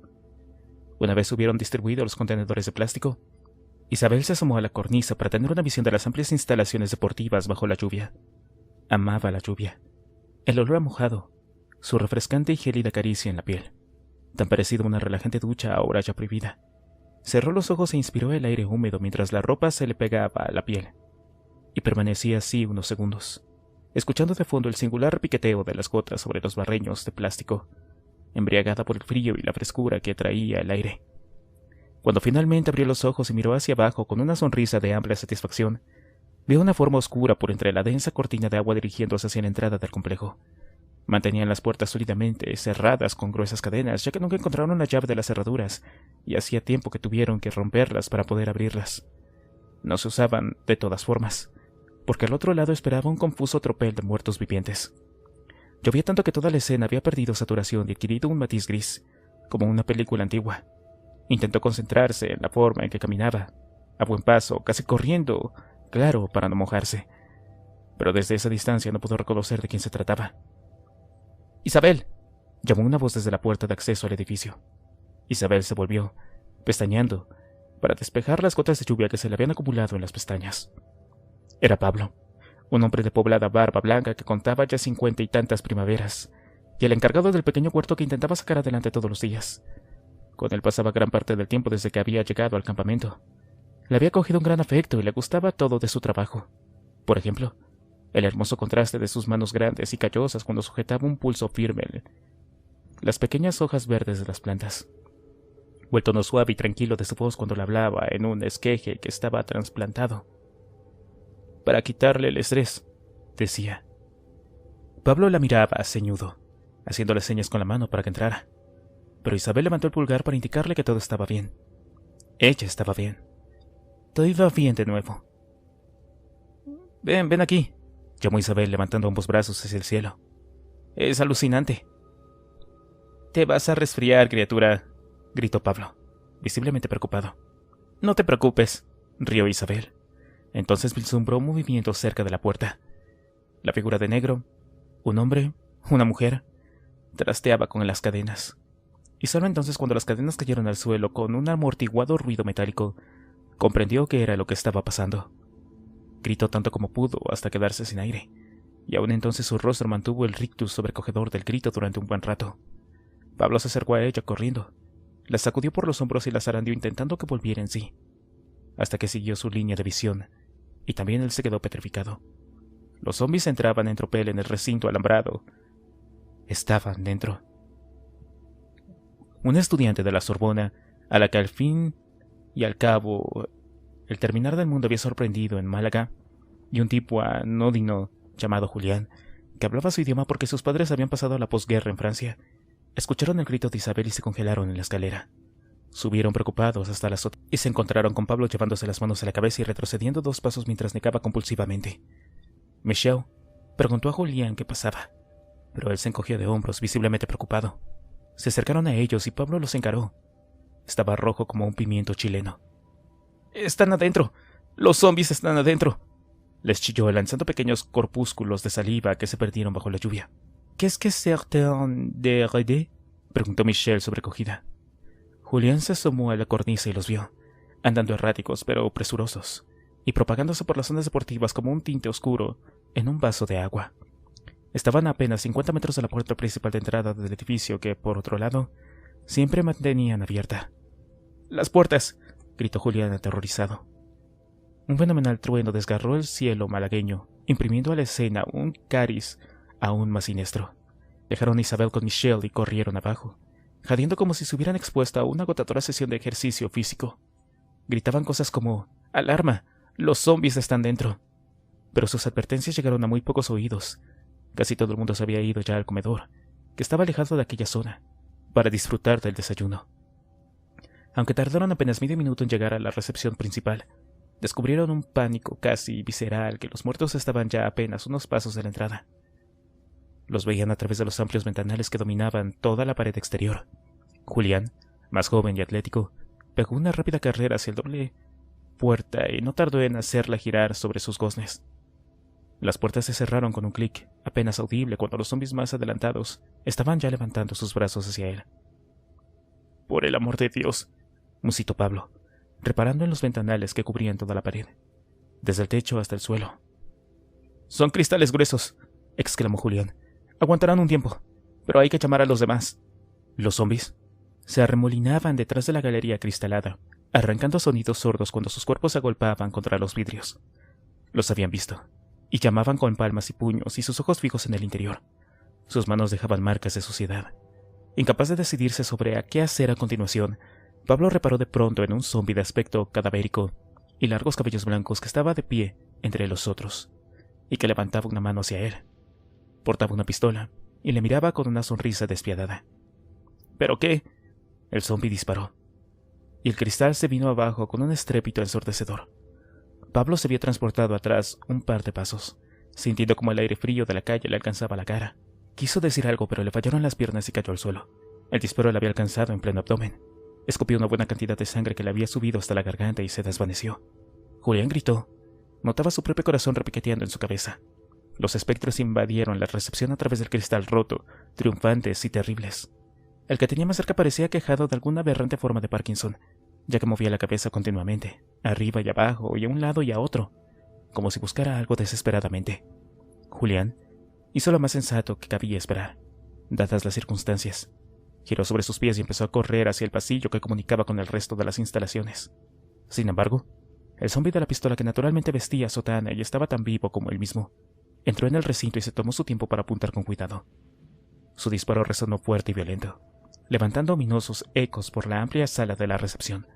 Una vez hubieron distribuido los contenedores de plástico, Isabel se asomó a la cornisa para tener una visión de las amplias instalaciones deportivas bajo la lluvia. Amaba la lluvia. El olor a mojado, su refrescante y gélida caricia en la piel, tan parecido a una relajante ducha ahora ya prohibida. Cerró los ojos e inspiró el aire húmedo mientras la ropa se le pegaba a la piel, y permanecía así unos segundos, escuchando de fondo el singular repiqueteo de las gotas sobre los barreños de plástico, embriagada por el frío y la frescura que traía el aire. Cuando finalmente abrió los ojos y miró hacia abajo con una sonrisa de amplia satisfacción, vio una forma oscura por entre la densa cortina de agua dirigiéndose hacia la entrada del complejo. Mantenían las puertas sólidamente cerradas con gruesas cadenas, ya que nunca encontraron la llave de las cerraduras, y hacía tiempo que tuvieron que romperlas para poder abrirlas. No se usaban de todas formas, porque al otro lado esperaba un confuso tropel de muertos vivientes. Llovía tanto que toda la escena había perdido saturación y adquirido un matiz gris, como una película antigua. Intentó concentrarse en la forma en que caminaba, a buen paso, casi corriendo, claro, para no mojarse. Pero desde esa distancia no pudo reconocer de quién se trataba. «¡Isabel!», llamó una voz desde la puerta de acceso al edificio. Isabel se volvió, pestañeando, para despejar las gotas de lluvia que se le habían acumulado en las pestañas. Era Pablo, un hombre de poblada barba blanca que contaba ya 50 y tantas primaveras, y el encargado del pequeño huerto que intentaba sacar adelante todos los días. Con él pasaba gran parte del tiempo desde que había llegado al campamento. Le había cogido un gran afecto y le gustaba todo de su trabajo. Por ejemplo, el hermoso contraste de sus manos grandes y callosas cuando sujetaba un pulso firme las pequeñas hojas verdes de las plantas, o el tono suave y tranquilo de su voz cuando le hablaba en un esqueje que estaba trasplantado. «Para quitarle el estrés», decía. Pablo la miraba ceñudo, haciéndole señas con la mano para que entrara. Pero Isabel levantó el pulgar para indicarle que todo estaba bien. Ella estaba bien. Todo iba bien de nuevo. «Ven aquí», llamó Isabel levantando ambos brazos hacia el cielo. «Es alucinante». «Te vas a resfriar, criatura», gritó Pablo, visiblemente preocupado. «No te preocupes», rió Isabel. Entonces vislumbró un movimiento cerca de la puerta. La figura de negro, un hombre, una mujer, trasteaba con las cadenas. Y solo entonces, cuando las cadenas cayeron al suelo con un amortiguado ruido metálico, comprendió qué era lo que estaba pasando. Gritó tanto como pudo hasta quedarse sin aire, y aún entonces su rostro mantuvo el rictus sobrecogedor del grito durante un buen rato. Pablo se acercó a ella corriendo, la sacudió por los hombros y la zarandeó intentando que volviera en sí, hasta que siguió su línea de visión, y también él se quedó petrificado. Los zombies entraban en tropel en el recinto alambrado. Estaban dentro. Una estudiante de la Sorbona, a la que al fin y al cabo el terminar del mundo había sorprendido en Málaga, y un tipo anodino llamado Julián, que hablaba su idioma porque sus padres habían pasado la posguerra en Francia, escucharon el grito de Isabel y se congelaron en la escalera. Subieron preocupados hasta la azotea y se encontraron con Pablo llevándose las manos a la cabeza y retrocediendo 2 pasos mientras negaba compulsivamente. Michel preguntó a Julián qué pasaba, pero él se encogió de hombros, visiblemente preocupado. Se acercaron a ellos y Pablo los encaró. Estaba rojo como un pimiento chileno. «¡Están adentro! ¡Los zombies están adentro!», les chilló, lanzando pequeños corpúsculos de saliva que se perdieron bajo la lluvia. «¿Qu'est-ce que certains de rede?», preguntó Michel sobrecogida. Julián se asomó a la cornisa y los vio, andando erráticos pero presurosos, y propagándose por las zonas deportivas como un tinte oscuro en un vaso de agua. Estaban a apenas 50 metros de la puerta principal de entrada del edificio que, por otro lado, siempre mantenían abierta. «¡Las puertas!», gritó Julián aterrorizado. Un fenomenal trueno desgarró el cielo malagueño, imprimiendo a la escena un cariz aún más siniestro. Dejaron a Isabel con Michel y corrieron abajo, jadeando como si se hubieran expuesto a una agotadora sesión de ejercicio físico. Gritaban cosas como «¡Alarma! ¡Los zombies están dentro!». Pero sus advertencias llegaron a muy pocos oídos. Casi todo el mundo se había ido ya al comedor, que estaba alejado de aquella zona, para disfrutar del desayuno. Aunque tardaron apenas medio minuto en llegar a la recepción principal, descubrieron un pánico casi visceral que los muertos estaban ya apenas unos pasos de la entrada. Los veían a través de los amplios ventanales que dominaban toda la pared exterior. Julián, más joven y atlético, pegó una rápida carrera hacia el doble puerta y no tardó en hacerla girar sobre sus goznes. Las puertas se cerraron con un clic, apenas audible cuando los zombies más adelantados estaban ya levantando sus brazos hacia él. «Por el amor de Dios», musitó Pablo, reparando en los ventanales que cubrían toda la pared, desde el techo hasta el suelo. «Son cristales gruesos», exclamó Julián. «Aguantarán un tiempo, pero hay que llamar a los demás». Los zombies se arremolinaban detrás de la galería cristalada, arrancando sonidos sordos cuando sus cuerpos se agolpaban contra los vidrios. Los habían visto, y llamaban con palmas y puños y sus ojos fijos en el interior. Sus manos dejaban marcas de suciedad. Incapaz de decidirse sobre a qué hacer a continuación, Pablo reparó de pronto en un zombi de aspecto cadavérico y largos cabellos blancos que estaba de pie entre los otros, y que levantaba una mano hacia él. Portaba una pistola y le miraba con una sonrisa despiadada. ¿Pero qué? El zombi disparó, y el cristal se vino abajo con un estrépito ensordecedor. Pablo se vio transportado atrás un par de pasos, sintiendo como el aire frío de la calle le alcanzaba la cara. Quiso decir algo, pero le fallaron las piernas y cayó al suelo. El disparo le había alcanzado en pleno abdomen. Escupió una buena cantidad de sangre que le había subido hasta la garganta y se desvaneció. Julián gritó. Notaba su propio corazón repiqueteando en su cabeza. Los espectros invadieron la recepción a través del cristal roto, triunfantes y terribles. El que tenía más cerca parecía quejado de alguna aberrante forma de Parkinson, ya que movía la cabeza continuamente, arriba y abajo y a un lado y a otro, como si buscara algo desesperadamente. Julián hizo lo más sensato que cabía esperar, dadas las circunstancias. Giró sobre sus pies y empezó a correr hacia el pasillo que comunicaba con el resto de las instalaciones. Sin embargo, el zombi de la pistola, que naturalmente vestía sotana y estaba tan vivo como él mismo, entró en el recinto y se tomó su tiempo para apuntar con cuidado. Su disparo resonó fuerte y violento, levantando ominosos ecos por la amplia sala de la recepción.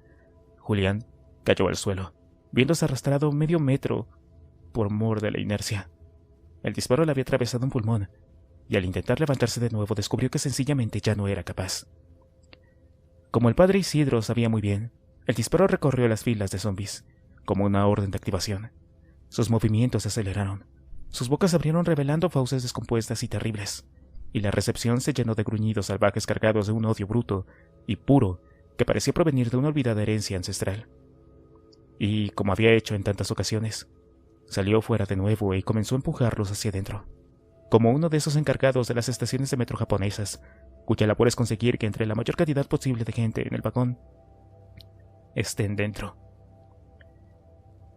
Julián cayó al suelo, viéndose arrastrado medio metro por mor de la inercia. El disparo le había atravesado un pulmón, y al intentar levantarse de nuevo descubrió que sencillamente ya no era capaz. Como el padre Isidro sabía muy bien, el disparo recorrió las filas de zombies, como una orden de activación. Sus movimientos se aceleraron, sus bocas abrieron revelando fauces descompuestas y terribles, y la recepción se llenó de gruñidos salvajes cargados de un odio bruto y puro que parecía provenir de una olvidada herencia ancestral. Y, como había hecho en tantas ocasiones, salió fuera de nuevo y comenzó a empujarlos hacia adentro, como uno de esos encargados de las estaciones de metro japonesas, cuya labor es conseguir que entre la mayor cantidad posible de gente en el vagón estén dentro.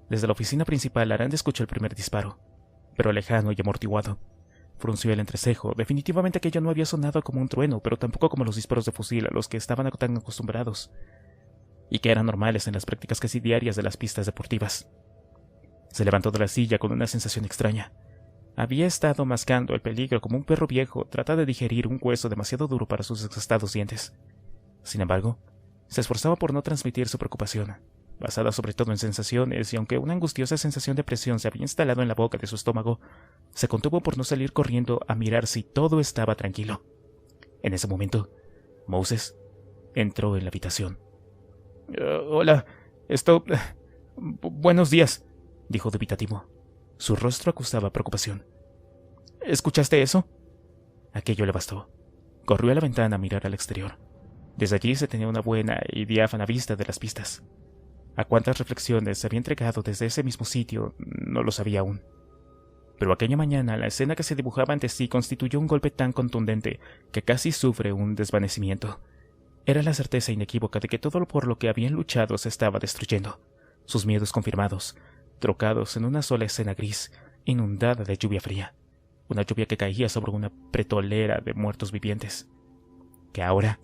Desde la oficina principal, Aranda escuchó el primer disparo, pero lejano y amortiguado. Frunció el entrecejo. Definitivamente aquello no había sonado como un trueno, pero tampoco como los disparos de fusil a los que estaban tan acostumbrados, y que eran normales en las prácticas casi diarias de las pistas deportivas. Se levantó de la silla con una sensación extraña. Había estado mascando el peligro como un perro viejo trata de digerir un hueso demasiado duro para sus desgastados dientes. Sin embargo, se esforzaba por no transmitir su preocupación, basada sobre todo en sensaciones, y aunque una angustiosa sensación de presión se había instalado en la boca de su estómago, se contuvo por no salir corriendo a mirar si todo estaba tranquilo. En ese momento, Moses entró en la habitación. «Hola, buenos días», dijo dubitativo. Su rostro acusaba preocupación. «¿Escuchaste eso?» Aquello le bastó. Corrió a la ventana a mirar al exterior. Desde allí se tenía una buena y diáfana vista de las pistas. A cuántas reflexiones se había entregado desde ese mismo sitio no lo sabía aún. Pero aquella mañana la escena que se dibujaba ante sí constituyó un golpe tan contundente que casi sufre un desvanecimiento. Era la certeza inequívoca de que todo por lo que habían luchado se estaba destruyendo, sus miedos confirmados, trocados en una sola escena gris, inundada de lluvia fría, una lluvia que caía sobre una pretolera de muertos vivientes, que ahora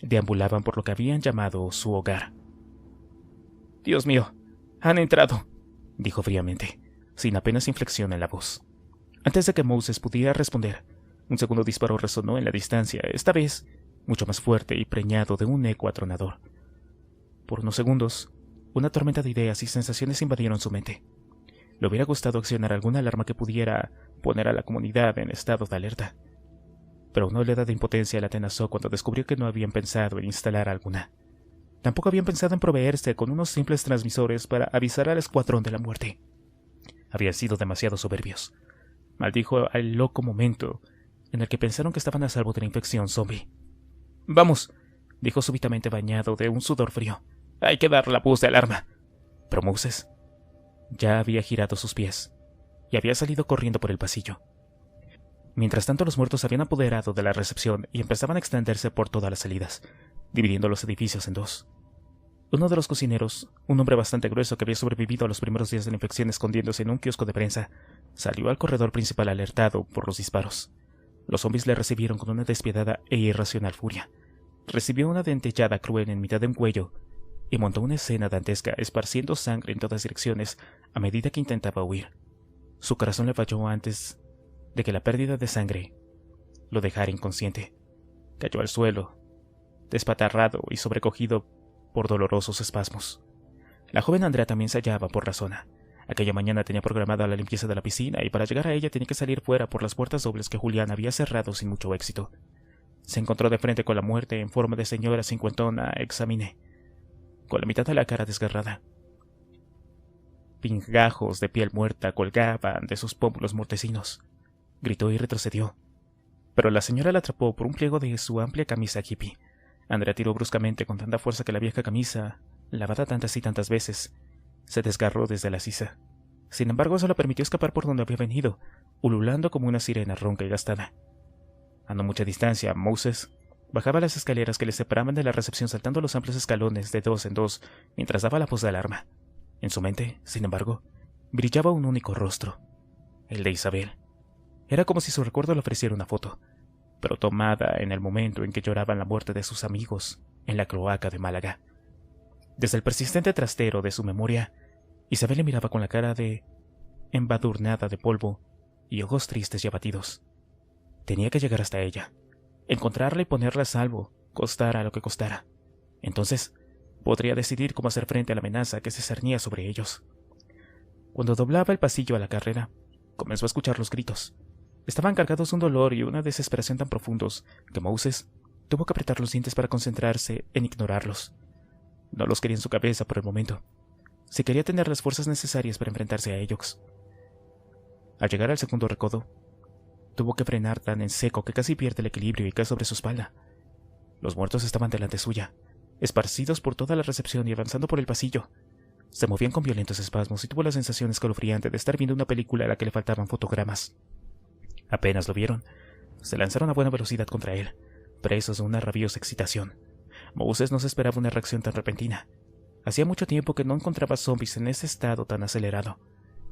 deambulaban por lo que habían llamado su hogar. «Dios mío, han entrado», dijo fríamente, sin apenas inflexión en la voz. Antes de que Moses pudiera responder, un segundo disparo resonó en la distancia, esta vez mucho más fuerte y preñado de un eco atronador. Por unos segundos, una tormenta de ideas y sensaciones invadieron su mente. Le hubiera gustado accionar alguna alarma que pudiera poner a la comunidad en estado de alerta, pero una oleada de impotencia la atenazó cuando descubrió que no habían pensado en instalar alguna. Tampoco habían pensado en proveerse con unos simples transmisores para avisar al escuadrón de la muerte. Habían sido demasiado soberbios. Maldijo al loco momento en el que pensaron que estaban a salvo de la infección zombie. «Vamos», dijo súbitamente bañado de un sudor frío. «Hay que dar la voz de alarma». Pero Moses ya había girado sus pies y había salido corriendo por el pasillo. Mientras tanto, los muertos habían apoderado de la recepción y empezaban a extenderse por todas las salidas, dividiendo los edificios en dos. Uno de los cocineros, un hombre bastante grueso que había sobrevivido a los primeros días de la infección escondiéndose en un kiosco de prensa, salió al corredor principal alertado por los disparos. Los zombies le recibieron con una despiadada e irracional furia. Recibió una dentellada cruel en mitad de un cuello y montó una escena dantesca esparciendo sangre en todas direcciones a medida que intentaba huir. Su corazón le falló antes de que la pérdida de sangre lo dejara inconsciente. Cayó al suelo, despatarrado y sobrecogido por dolorosos espasmos. La joven Andrea también se hallaba por la zona. Aquella mañana tenía programada la limpieza de la piscina y para llegar a ella tenía que salir fuera por las puertas dobles que Julián había cerrado sin mucho éxito. Se encontró de frente con la muerte en forma de señora cincuentona examiné, con la mitad de la cara desgarrada. Pingajos de piel muerta colgaban de sus pómulos mortecinos. Gritó y retrocedió, pero la señora la atrapó por un pliego de su amplia camisa hippie. Andrea tiró bruscamente con tanta fuerza que la vieja camisa, lavada tantas y tantas veces, se desgarró desde la sisa. Sin embargo, eso le permitió escapar por donde había venido, ululando como una sirena ronca y gastada. A no mucha distancia, Moses bajaba las escaleras que le separaban de la recepción saltando los amplios escalones de dos en dos mientras daba la voz de alarma. En su mente, sin embargo, brillaba un único rostro, el de Isabel. Era como si su recuerdo le ofreciera una foto, pero tomada en el momento en que lloraban la muerte de sus amigos en la cloaca de Málaga. Desde el persistente trastero de su memoria, Isabel le miraba con la cara embadurnada de polvo y ojos tristes y abatidos. Tenía que llegar hasta ella, encontrarla y ponerla a salvo, costara lo que costara. Entonces, podría decidir cómo hacer frente a la amenaza que se cernía sobre ellos. Cuando doblaba el pasillo a la carrera, comenzó a escuchar los gritos. Estaban cargados de un dolor y una desesperación tan profundos que Moses tuvo que apretar los dientes para concentrarse en ignorarlos. No los quería en su cabeza por el momento. Si quería tener las fuerzas necesarias para enfrentarse a ellos. Al llegar al segundo recodo, tuvo que frenar tan en seco que casi pierde el equilibrio y cae sobre su espalda. Los muertos estaban delante suya, esparcidos por toda la recepción y avanzando por el pasillo. Se movían con violentos espasmos y tuvo la sensación escalofriante de estar viendo una película a la que le faltaban fotogramas. Apenas lo vieron, se lanzaron a buena velocidad contra él, presos de una rabiosa excitación. Moses no se esperaba una reacción tan repentina. Hacía mucho tiempo que no encontraba zombies en ese estado tan acelerado,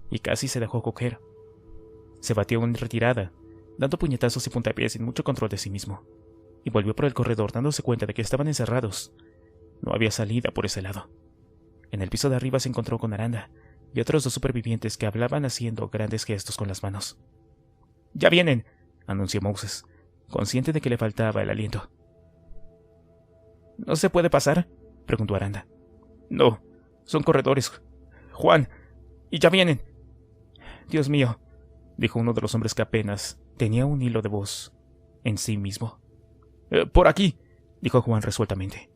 y casi se dejó coger. Se batió en retirada, dando puñetazos y puntapiés sin mucho control de sí mismo, y volvió por el corredor dándose cuenta de que estaban encerrados. No había salida por ese lado. En el piso de arriba se encontró con Aranda y otros dos supervivientes que hablaban haciendo grandes gestos con las manos. «¡Ya vienen!», anunció Moses, consciente de que le faltaba el aliento. «¿No se puede pasar?», preguntó Aranda. «No, son corredores. Juan, y ya vienen». «Dios mío», dijo uno de los hombres que apenas tenía un hilo de voz en sí mismo. «Por aquí», dijo Juan resueltamente.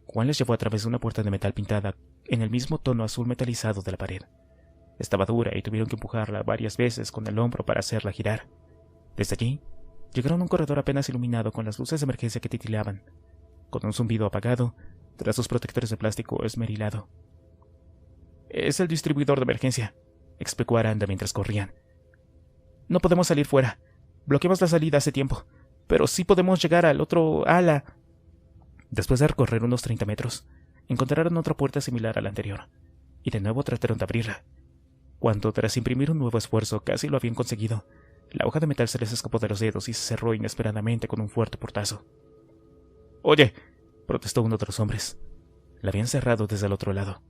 Juan les llevó a través de una puerta de metal pintada en el mismo tono azul metalizado de la pared. Estaba dura y tuvieron que empujarla varias veces con el hombro para hacerla girar. Desde allí, llegaron a un corredor apenas iluminado con las luces de emergencia que titilaban, con un zumbido apagado tras sus protectores de plástico esmerilado. «Es el distribuidor de emergencia», explicó Aranda mientras corrían. «No podemos salir fuera. Bloqueamos la salida hace tiempo, pero sí podemos llegar al otro ala». Después de recorrer unos 30 metros, encontraron otra puerta similar a la anterior, y de nuevo trataron de abrirla. Cuando, tras imprimir un nuevo esfuerzo, casi lo habían conseguido, la hoja de metal se les escapó de los dedos y se cerró inesperadamente con un fuerte portazo. «Oye», protestó uno de los hombres. La habían cerrado desde el otro lado.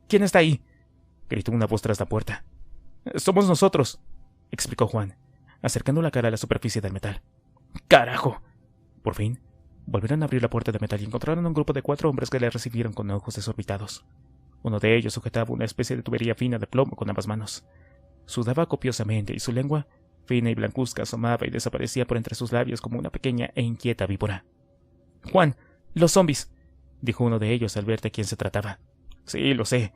«¿Quién está ahí?», gritó una voz tras la puerta. «Somos nosotros», explicó Juan, acercando la cara a la superficie del metal. «¡Carajo!», Por fin, volvieron a abrir la puerta de metal y encontraron a un grupo de 4 hombres que le recibieron con ojos desorbitados. Uno de ellos sujetaba una especie de tubería fina de plomo con ambas manos. Sudaba copiosamente y su lengua, fina y blancuzca, asomaba y desaparecía por entre sus labios como una pequeña e inquieta víbora. «Juan, los zombis», dijo uno de ellos al ver de quién se trataba. «Sí, lo sé».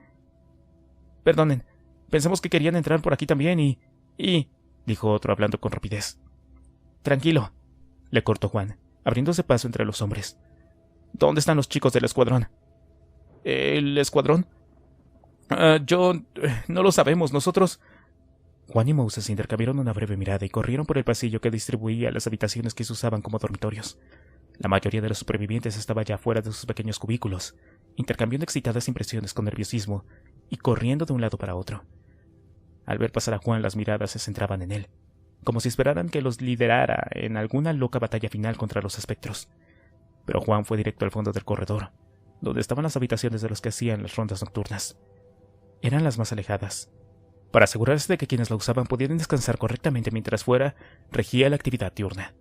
«Perdonen, pensamos que querían entrar por aquí también y...», dijo otro hablando con rapidez. «Tranquilo», le cortó Juan, abriéndose paso entre los hombres. «¿Dónde están los chicos del escuadrón?» «¿El escuadrón? No lo sabemos, nosotros...». Juan y Moses intercambiaron una breve mirada y corrieron por el pasillo que distribuía las habitaciones que se usaban como dormitorios. La mayoría de los supervivientes estaba ya fuera de sus pequeños cubículos, intercambiando excitadas impresiones con nerviosismo y corriendo de un lado para otro. Al ver pasar a Juan, las miradas se centraban en él, como si esperaran que los liderara en alguna loca batalla final contra los espectros. Pero Juan fue directo al fondo del corredor, donde estaban las habitaciones de los que hacían las rondas nocturnas. Eran las más alejadas, para asegurarse de que quienes la usaban pudieran descansar correctamente mientras fuera regía la actividad diurna.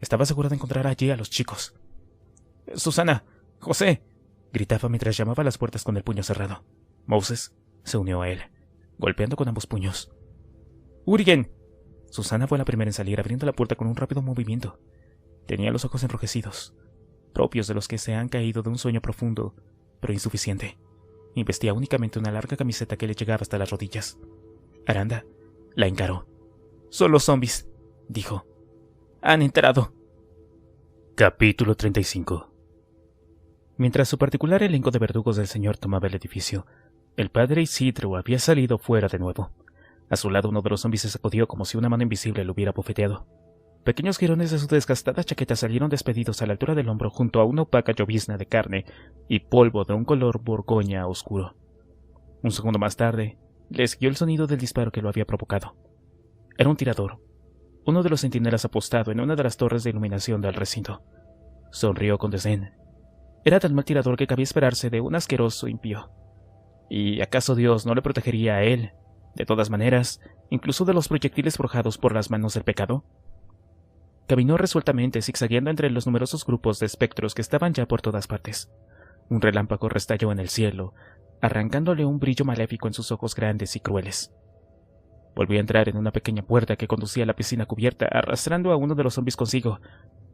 Estaba segura de encontrar allí a los chicos. «Susana, José», gritaba mientras llamaba a las puertas con el puño cerrado. Moses se unió a él, golpeando con ambos puños. «Urigen». Susana fue la primera en salir, abriendo la puerta con un rápido movimiento. Tenía los ojos enrojecidos, propios de los que se han caído de un sueño profundo, pero insuficiente, y vestía únicamente una larga camiseta que le llegaba hasta las rodillas. Aranda la encaró. «Son los zombies», dijo. «Han entrado». Capítulo 35. Mientras su particular elenco de verdugos del señor tomaba el edificio, el padre Isidro había salido fuera de nuevo. A su lado uno de los zombies se sacudió como si una mano invisible lo hubiera bofeteado. Pequeños jirones de su desgastada chaqueta salieron despedidos a la altura del hombro junto a una opaca llovizna de carne y polvo de un color borgoña oscuro. Un segundo más tarde, le siguió el sonido del disparo que lo había provocado. Era un tirador, uno de los centinelas apostado en una de las torres de iluminación del recinto. Sonrió con desdén. Era tan mal tirador que cabía esperarse de un asqueroso impío. ¿Y acaso Dios no le protegería a él, de todas maneras, incluso de los proyectiles forjados por las manos del pecado? Caminó resueltamente, zigzagueando entre los numerosos grupos de espectros que estaban ya por todas partes. Un relámpago restalló en el cielo, arrancándole un brillo maléfico en sus ojos grandes y crueles. Volvió a entrar en una pequeña puerta que conducía a la piscina cubierta, arrastrando a uno de los zombies consigo,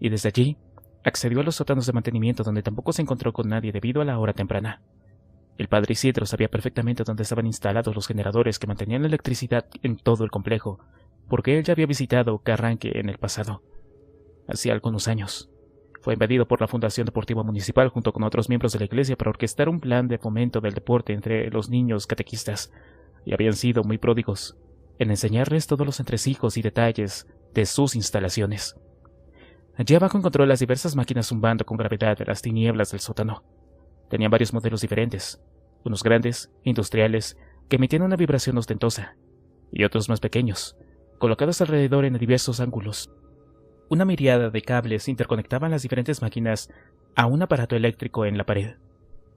y desde allí accedió a los sótanos de mantenimiento, donde tampoco se encontró con nadie debido a la hora temprana. El padre Isidro sabía perfectamente dónde estaban instalados los generadores que mantenían la electricidad en todo el complejo, porque él ya había visitado Carranque en el pasado. Hacía algunos años. Fue invadido por la Fundación Deportiva Municipal junto con otros miembros de la iglesia para orquestar un plan de fomento del deporte entre los niños catequistas, y habían sido muy pródigos en enseñarles todos los entresijos y detalles de sus instalaciones. Allí abajo encontró las diversas máquinas zumbando con gravedad de las tinieblas del sótano. Tenían varios modelos diferentes, unos grandes, industriales, que emitían una vibración ostentosa, y otros más pequeños, colocados alrededor en diversos ángulos. Una miríada de cables interconectaban las diferentes máquinas a un aparato eléctrico en la pared.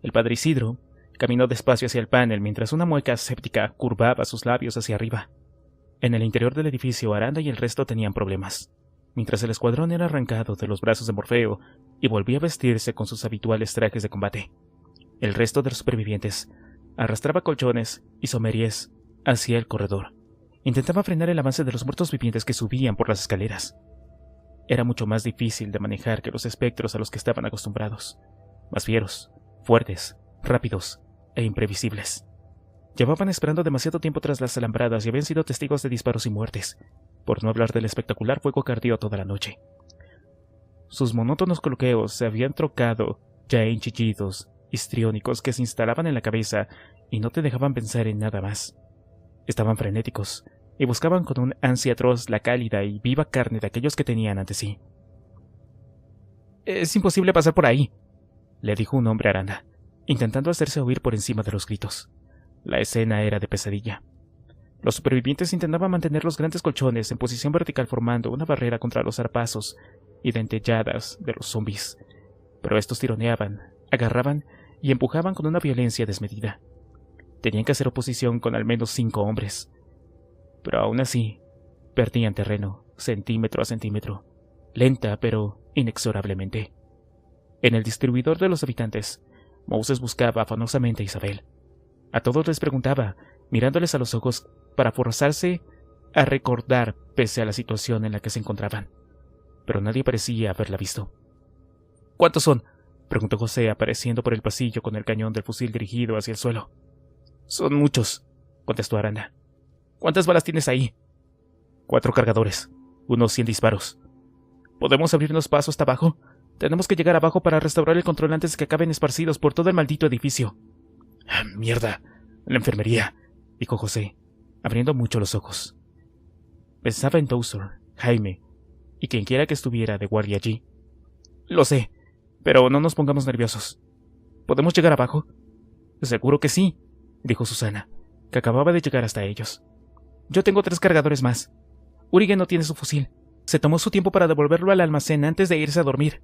El padre Isidro caminó despacio hacia el panel mientras una mueca aséptica curvaba sus labios hacia arriba. En el interior del edificio, Aranda y el resto tenían problemas, mientras el escuadrón era arrancado de los brazos de Morfeo y volvía a vestirse con sus habituales trajes de combate. El resto de los supervivientes arrastraba colchones y someríes hacia el corredor. Intentaba frenar el avance de los muertos vivientes que subían por las escaleras. Era mucho más difícil de manejar que los espectros a los que estaban acostumbrados, más fieros, fuertes, rápidos e imprevisibles. Llevaban esperando demasiado tiempo tras las alambradas y habían sido testigos de disparos y muertes, por no hablar del espectacular fuego que ardió toda la noche. Sus monótonos coloqueos se habían trocado ya en chillidos histriónicos que se instalaban en la cabeza y no te dejaban pensar en nada más. Estaban frenéticos y buscaban con un ansia atroz la cálida y viva carne de aquellos que tenían ante sí. «Es imposible pasar por ahí», le dijo un hombre a Aranda, intentando hacerse oír por encima de los gritos. La escena era de pesadilla. Los supervivientes intentaban mantener los grandes colchones en posición vertical formando una barrera contra los zarpazos y dentelladas de los zombies, pero estos tironeaban, agarraban y empujaban con una violencia desmedida. Tenían que hacer oposición con al menos 5 hombres, pero aún así perdían terreno, centímetro a centímetro, lenta pero inexorablemente. En el distribuidor de los habitantes, Moses buscaba afanosamente a Isabel. A todos les preguntaba, mirándoles a los ojos para forzarse a recordar pese a la situación en la que se encontraban. Pero nadie parecía haberla visto. ¿Cuántos son?, preguntó José, apareciendo por el pasillo con el cañón del fusil dirigido hacia el suelo. Son muchos, contestó Aranda. ¿Cuántas balas tienes ahí? 4 cargadores, unos 100 disparos. ¿Podemos abrirnos paso hasta abajo? Tenemos que llegar abajo para restaurar el control antes de que acaben esparcidos por todo el maldito edificio. Mierda, la enfermería, dijo José, abriendo mucho los ojos. Pensaba en Towser, Jaime y quienquiera que estuviera de guardia allí. Lo sé, pero no nos pongamos nerviosos. ¿Podemos llegar abajo? Seguro que sí, dijo Susana, que acababa de llegar hasta ellos. Yo tengo 3 cargadores más. Urigen no tiene su fusil. Se tomó su tiempo para devolverlo al almacén antes de irse a dormir.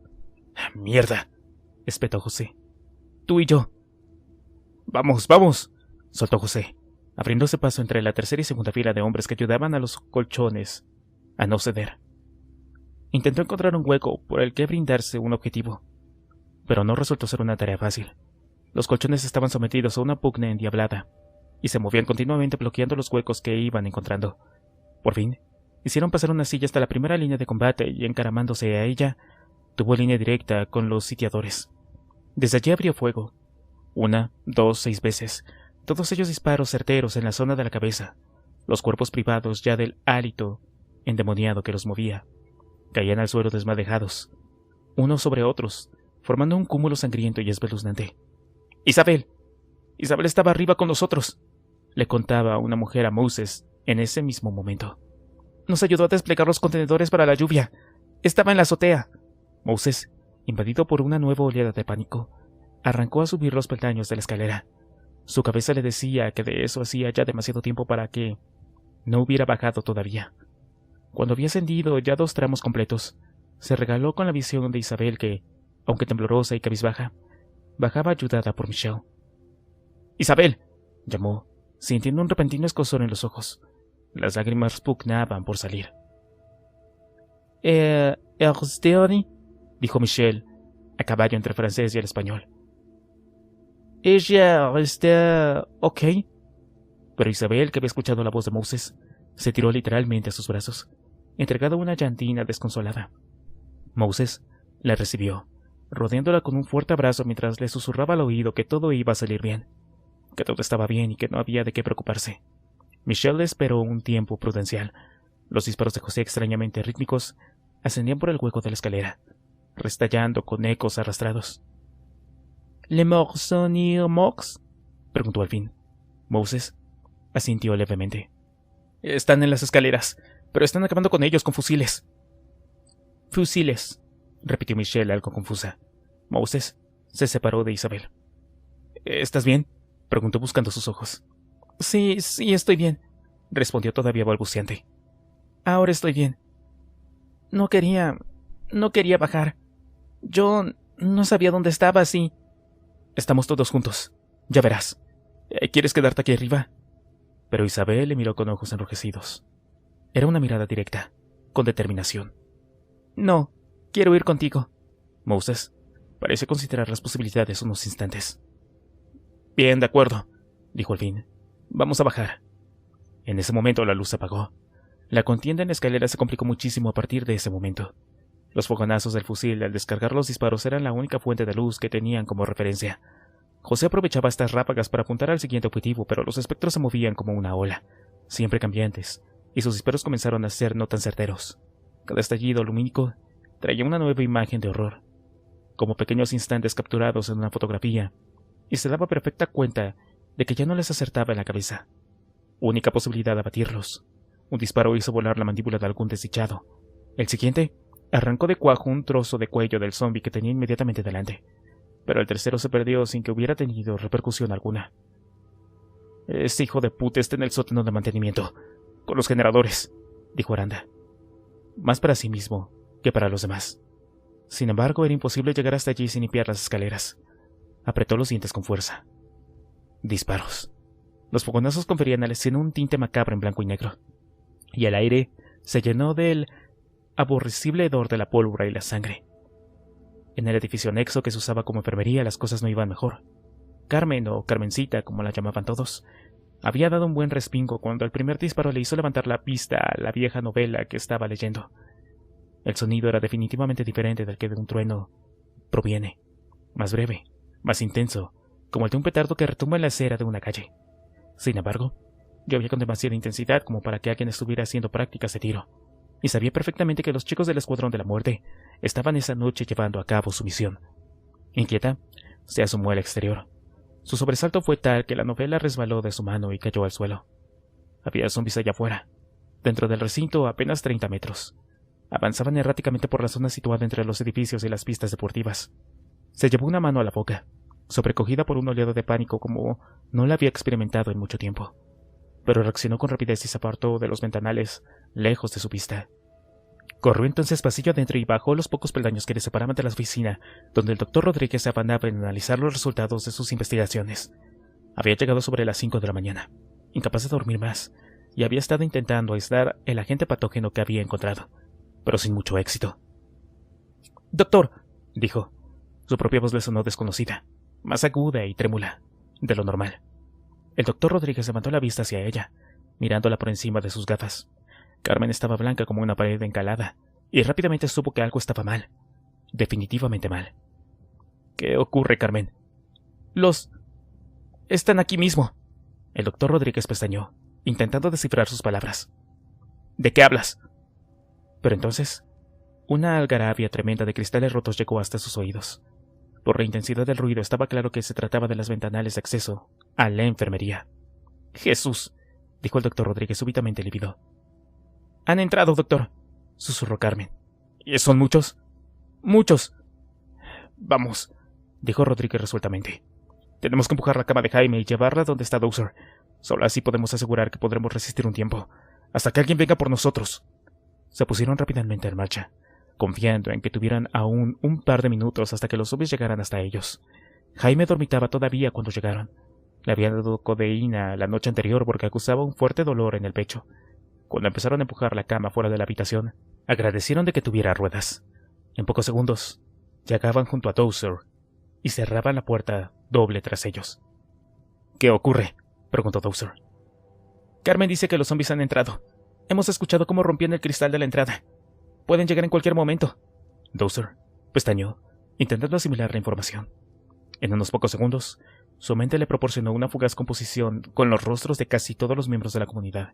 ¡Mierda!, espetó José. Tú y yo. Vamos, vamos, soltó José, abriéndose paso entre la tercera y segunda fila de hombres que ayudaban a los colchones a no ceder. Intentó encontrar un hueco por el que brindarse un objetivo, pero no resultó ser una tarea fácil. Los colchones estaban sometidos a una pugna endiablada y se movían continuamente bloqueando los huecos que iban encontrando. Por fin, hicieron pasar una silla hasta la primera línea de combate y, encaramándose a ella, tuvo línea directa con los sitiadores. Desde allí abrió fuego. 1, 2, 6 veces, todos ellos disparos certeros en la zona de la cabeza. Los cuerpos privados ya del hálito endemoniado que los movía caían al suelo desmadejados, unos sobre otros, formando un cúmulo sangriento y espeluznante. ¡Isabel! ¡Isabel estaba arriba con nosotros!, le contaba una mujer a Moses en ese mismo momento. Nos ayudó a desplegar los contenedores para la lluvia. Estaba en la azotea. Moses, invadido por una nueva oleada de pánico, arrancó a subir los peldaños de la escalera. Su cabeza le decía que de eso hacía ya demasiado tiempo para que no hubiera bajado todavía. Cuando había ascendido ya 2 tramos completos, se regaló con la visión de Isabel que, aunque temblorosa y cabizbaja, bajaba ayudada por Michelle. ¡Isabel!, llamó, sintiendo un repentino escozor en los ojos. Las lágrimas pugnaban por salir. Dijo Michelle, a caballo entre el francés y el español. ¿Ella está ok? Pero Isabel, que había escuchado la voz de Moses, se tiró literalmente a sus brazos, entregada a una llantina desconsolada. Moses la recibió, rodeándola con un fuerte abrazo mientras le susurraba al oído que todo iba a salir bien, que todo estaba bien y que no había de qué preocuparse. Michelle esperó un tiempo prudencial. Los disparos de José, extrañamente rítmicos, ascendían por el hueco de la escalera, restallando con ecos arrastrados. ¿Les morts sont morts?, preguntó al fin. Moses asintió levemente. Están en las escaleras, pero están acabando con ellos con fusiles. Fusiles, repitió Michelle algo confusa. Moses se separó de Isabel. ¿Estás bien?, preguntó buscando sus ojos. Sí, estoy bien, respondió todavía balbuceante. Ahora estoy bien. No quería bajar. Yo no sabía dónde estabas y... Estamos todos juntos, ya verás. ¿Quieres quedarte aquí arriba? Pero Isabel le miró con ojos enrojecidos. Era una mirada directa, con determinación. No, quiero ir contigo. Moses pareció considerar las posibilidades unos instantes. Bien, de acuerdo, dijo al fin. Vamos a bajar. En ese momento la luz se apagó. La contienda en la escalera se complicó muchísimo a partir de ese momento. Los fogonazos del fusil al descargar los disparos eran la única fuente de luz que tenían como referencia. José aprovechaba estas ráfagas para apuntar al siguiente objetivo, pero los espectros se movían como una ola, siempre cambiantes, y sus disparos comenzaron a ser no tan certeros. Cada estallido lumínico traía una nueva imagen de horror, como pequeños instantes capturados en una fotografía, y se daba perfecta cuenta de que ya no les acertaba en la cabeza. Única posibilidad de abatirlos. Un disparo hizo volar la mandíbula de algún desdichado. El siguiente arrancó de cuajo un trozo de cuello del zombi que tenía inmediatamente delante, pero el tercero se perdió sin que hubiera tenido repercusión alguna. Ese hijo de puta está en el sótano de mantenimiento, con los generadores, dijo Aranda, más para sí mismo que para los demás. Sin embargo, era imposible llegar hasta allí sin limpiar las escaleras. Apretó los dientes con fuerza. Disparos. Los fogonazos conferían a la escena un tinte macabro en blanco y negro, y el aire se llenó del aborrecible hedor de la pólvora y la sangre. En el edificio anexo que se usaba como enfermería las cosas no iban mejor. Carmen, o Carmencita, como la llamaban todos, había dado un buen respingo cuando el primer disparo le hizo levantar la vista a la vieja novela que estaba leyendo. El sonido era definitivamente diferente del que de un trueno proviene, más breve, más intenso, como el de un petardo que retumba en la acera de una calle. Sin embargo, llovía con demasiada intensidad como para que alguien estuviera haciendo prácticas de tiro, y sabía perfectamente que los chicos del Escuadrón de la Muerte estaban esa noche llevando a cabo su misión. Inquieta, se asomó al exterior. Su sobresalto fue tal que la novela resbaló de su mano y cayó al suelo. Había zombies allá afuera, dentro del recinto a apenas 30 metros. Avanzaban erráticamente por la zona situada entre los edificios y las pistas deportivas. Se llevó una mano a la boca, sobrecogida por un oleado de pánico como no la había experimentado en mucho tiempo. Pero reaccionó con rapidez y se apartó de los ventanales, lejos de su vista. Corrió entonces pasillo adentro y bajó los pocos peldaños que le separaban de la oficina, donde el doctor Rodríguez se afanaba en analizar los resultados de sus investigaciones. Había llegado sobre las 5 de la mañana, incapaz de dormir más, y había estado intentando aislar el agente patógeno que había encontrado, pero sin mucho éxito. «Doctor», dijo. Su propia voz le sonó desconocida, más aguda y trémula de lo normal. El doctor Rodríguez levantó la vista hacia ella, mirándola por encima de sus gafas. Carmen estaba blanca como una pared encalada, y rápidamente supo que algo estaba mal. Definitivamente mal. «¿Qué ocurre, Carmen?» «Los... están aquí mismo». El doctor Rodríguez pestañeó, intentando descifrar sus palabras. «¿De qué hablas?» Pero entonces, una algarabia tremenda de cristales rotos llegó hasta sus oídos. Por la intensidad del ruido estaba claro que se trataba de las ventanales de acceso a la enfermería. «Jesús», dijo el doctor Rodríguez súbitamente lívido. «Han entrado, doctor», susurró Carmen. «¿Y son muchos?» «Muchos». «Vamos», dijo Rodríguez resueltamente. «Tenemos que empujar la cama de Jaime y llevarla donde está Dowser. Solo así podemos asegurar que podremos resistir un tiempo, hasta que alguien venga por nosotros». Se pusieron rápidamente en marcha, confiando en que tuvieran aún un par de minutos hasta que los zombies llegaran hasta ellos. Jaime dormitaba todavía cuando llegaron. Le habían dado codeína la noche anterior porque acusaba un fuerte dolor en el pecho. Cuando empezaron a empujar la cama fuera de la habitación, agradecieron de que tuviera ruedas. En pocos segundos, llegaban junto a Dowser y cerraban la puerta doble tras ellos. «¿Qué ocurre?», preguntó Dowser. «Carmen dice que los zombies han entrado. Hemos escuchado cómo rompían el cristal de la entrada. Pueden llegar en cualquier momento». Dowser pestañeó, intentando asimilar la información. En unos pocos segundos, su mente le proporcionó una fugaz composición con los rostros de casi todos los miembros de la comunidad,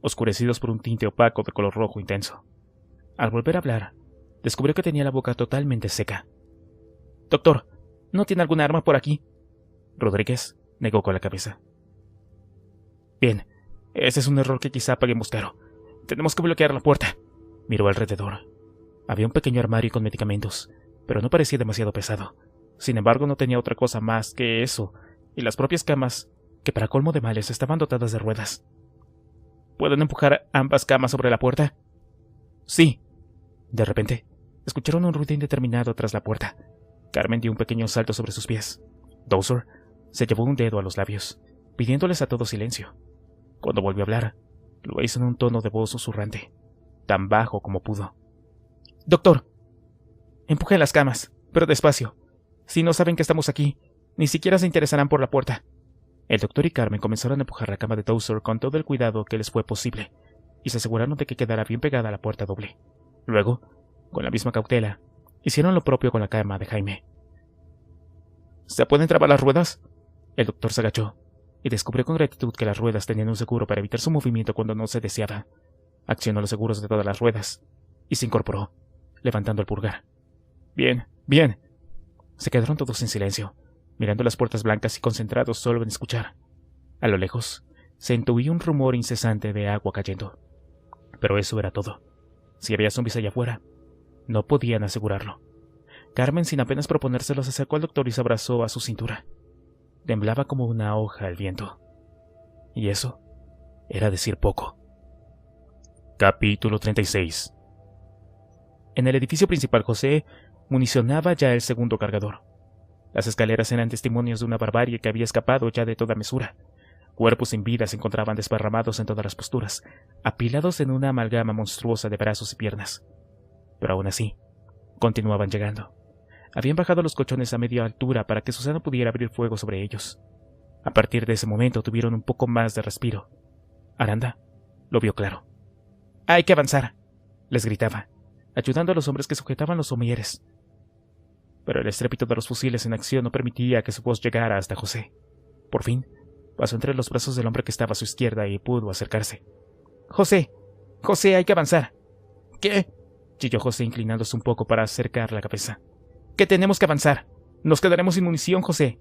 oscurecidos por un tinte opaco de color rojo intenso. Al volver a hablar, descubrió que tenía la boca totalmente seca. «Doctor, ¿no tiene alguna arma por aquí?» Rodríguez negó con la cabeza. «Bien, ese es un error que quizá paguemos caro. Tenemos que bloquear la puerta». Miró alrededor. Había un pequeño armario con medicamentos, pero no parecía demasiado pesado. Sin embargo, no tenía otra cosa más que eso, y las propias camas, que para colmo de males estaban dotadas de ruedas. «¿Pueden empujar ambas camas sobre la puerta?» «Sí». De repente, escucharon un ruido indeterminado tras la puerta. Carmen dio un pequeño salto sobre sus pies. Dowser se llevó un dedo a los labios, pidiéndoles a todos silencio. Cuando volvió a hablar, lo hizo en un tono de voz susurrante, tan bajo como pudo. «Doctor, empuje las camas, pero despacio. Si no saben que estamos aquí, ni siquiera se interesarán por la puerta». El doctor y Carmen comenzaron a empujar la cama de Dowser con todo el cuidado que les fue posible, y se aseguraron de que quedara bien pegada a la puerta doble. Luego, con la misma cautela, hicieron lo propio con la cama de Jaime. «¿Se pueden trabar las ruedas?» El doctor se agachó y descubrió con gratitud que las ruedas tenían un seguro para evitar su movimiento cuando no se deseaba. Accionó los seguros de todas las ruedas y se incorporó, levantando el pulgar. «Bien, bien». Se quedaron todos en silencio, mirando las puertas blancas y concentrados solo en escuchar. A lo lejos, se intuía un rumor incesante de agua cayendo. Pero eso era todo. Si había zombies allá afuera, no podían asegurarlo. Carmen, sin apenas proponérselo, se acercó al doctor y se abrazó a su cintura. Temblaba como una hoja al viento. Y eso era decir poco. Capítulo 36. En el edificio principal, José municionaba ya el segundo cargador. Las escaleras eran testimonios de una barbarie que había escapado ya de toda mesura. Cuerpos sin vida se encontraban desparramados en todas las posturas, apilados en una amalgama monstruosa de brazos y piernas. Pero aún así, continuaban llegando. habían bajado los colchones a media altura para que Susana pudiera abrir fuego sobre ellos. A partir de ese momento tuvieron un poco más de respiro. Aranda lo vio claro. «¡Hay que avanzar!», les gritaba, ayudando a los hombres que sujetaban los somieres. Pero el estrépito de los fusiles en acción no permitía que su voz llegara hasta José. Por fin, pasó entre los brazos del hombre que estaba a su izquierda y pudo acercarse. «¡José! ¡José, hay que avanzar!». «¿Qué?», chilló José inclinándose un poco para acercar la cabeza. «¡Que tenemos que avanzar! ¡Nos quedaremos sin munición, José!».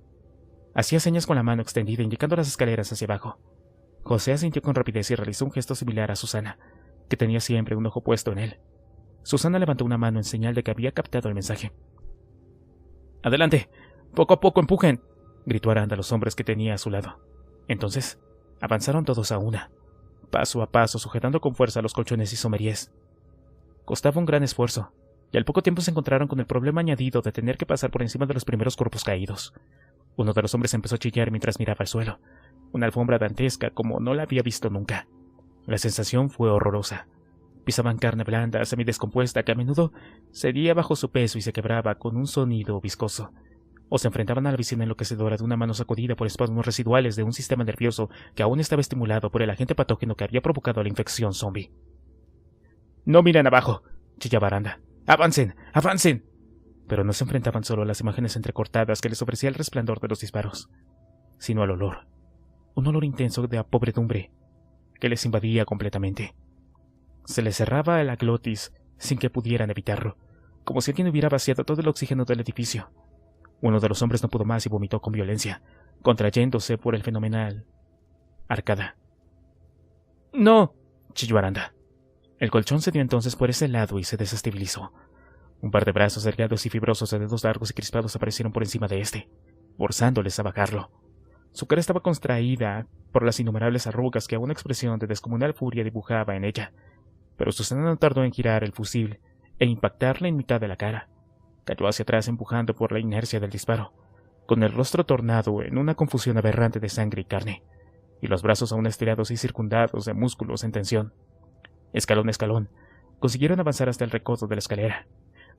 Hacía señas con la mano extendida indicando las escaleras hacia abajo. José asintió con rapidez y realizó un gesto similar a Susana, que tenía siempre un ojo puesto en él. Susana levantó una mano en señal de que había captado el mensaje. «¡Adelante! ¡Poco a poco empujen!», gritó Aranda a los hombres que tenía a su lado. Entonces, avanzaron todos a una, paso a paso, sujetando con fuerza los colchones y someríes. Costaba un gran esfuerzo, y al poco tiempo se encontraron con el problema añadido de tener que pasar por encima de los primeros cuerpos caídos. Uno de los hombres empezó a chillar mientras miraba al suelo, una alfombra dantesca como no la había visto nunca. La sensación fue horrorosa. Pisaban carne blanda, semidescompuesta, que a menudo cedía bajo su peso y se quebraba con un sonido viscoso. O se enfrentaban a la visión enloquecedora de una mano sacudida por espasmos residuales de un sistema nervioso que aún estaba estimulado por el agente patógeno que había provocado la infección zombie. «¡No miren abajo!», chillaba Aranda. «¡Avancen! ¡Avancen!». Pero no se enfrentaban solo a las imágenes entrecortadas que les ofrecía el resplandor de los disparos, sino al olor. Un olor intenso de podredumbre que les invadía completamente. Se les cerraba la glotis sin que pudieran evitarlo, como si alguien hubiera vaciado todo el oxígeno del edificio. Uno de los hombres no pudo más y vomitó con violencia, contrayéndose por el fenomenal arcada. «¡No!», chilló Aranda. El colchón se dio entonces por ese lado y se desestabilizó. Un par de brazos delgados y fibrosos de dedos largos y crispados aparecieron por encima de este, forzándoles a bajarlo. Su cara estaba contraída por las innumerables arrugas que a una expresión de descomunal furia dibujaba en ella, pero Susana no tardó en girar el fusil e impactarle en mitad de la cara. Cayó hacia atrás empujando por la inercia del disparo, con el rostro tornado en una confusión aberrante de sangre y carne, y los brazos aún estirados y circundados de músculos en tensión. Escalón a escalón, consiguieron avanzar hasta el recodo de la escalera,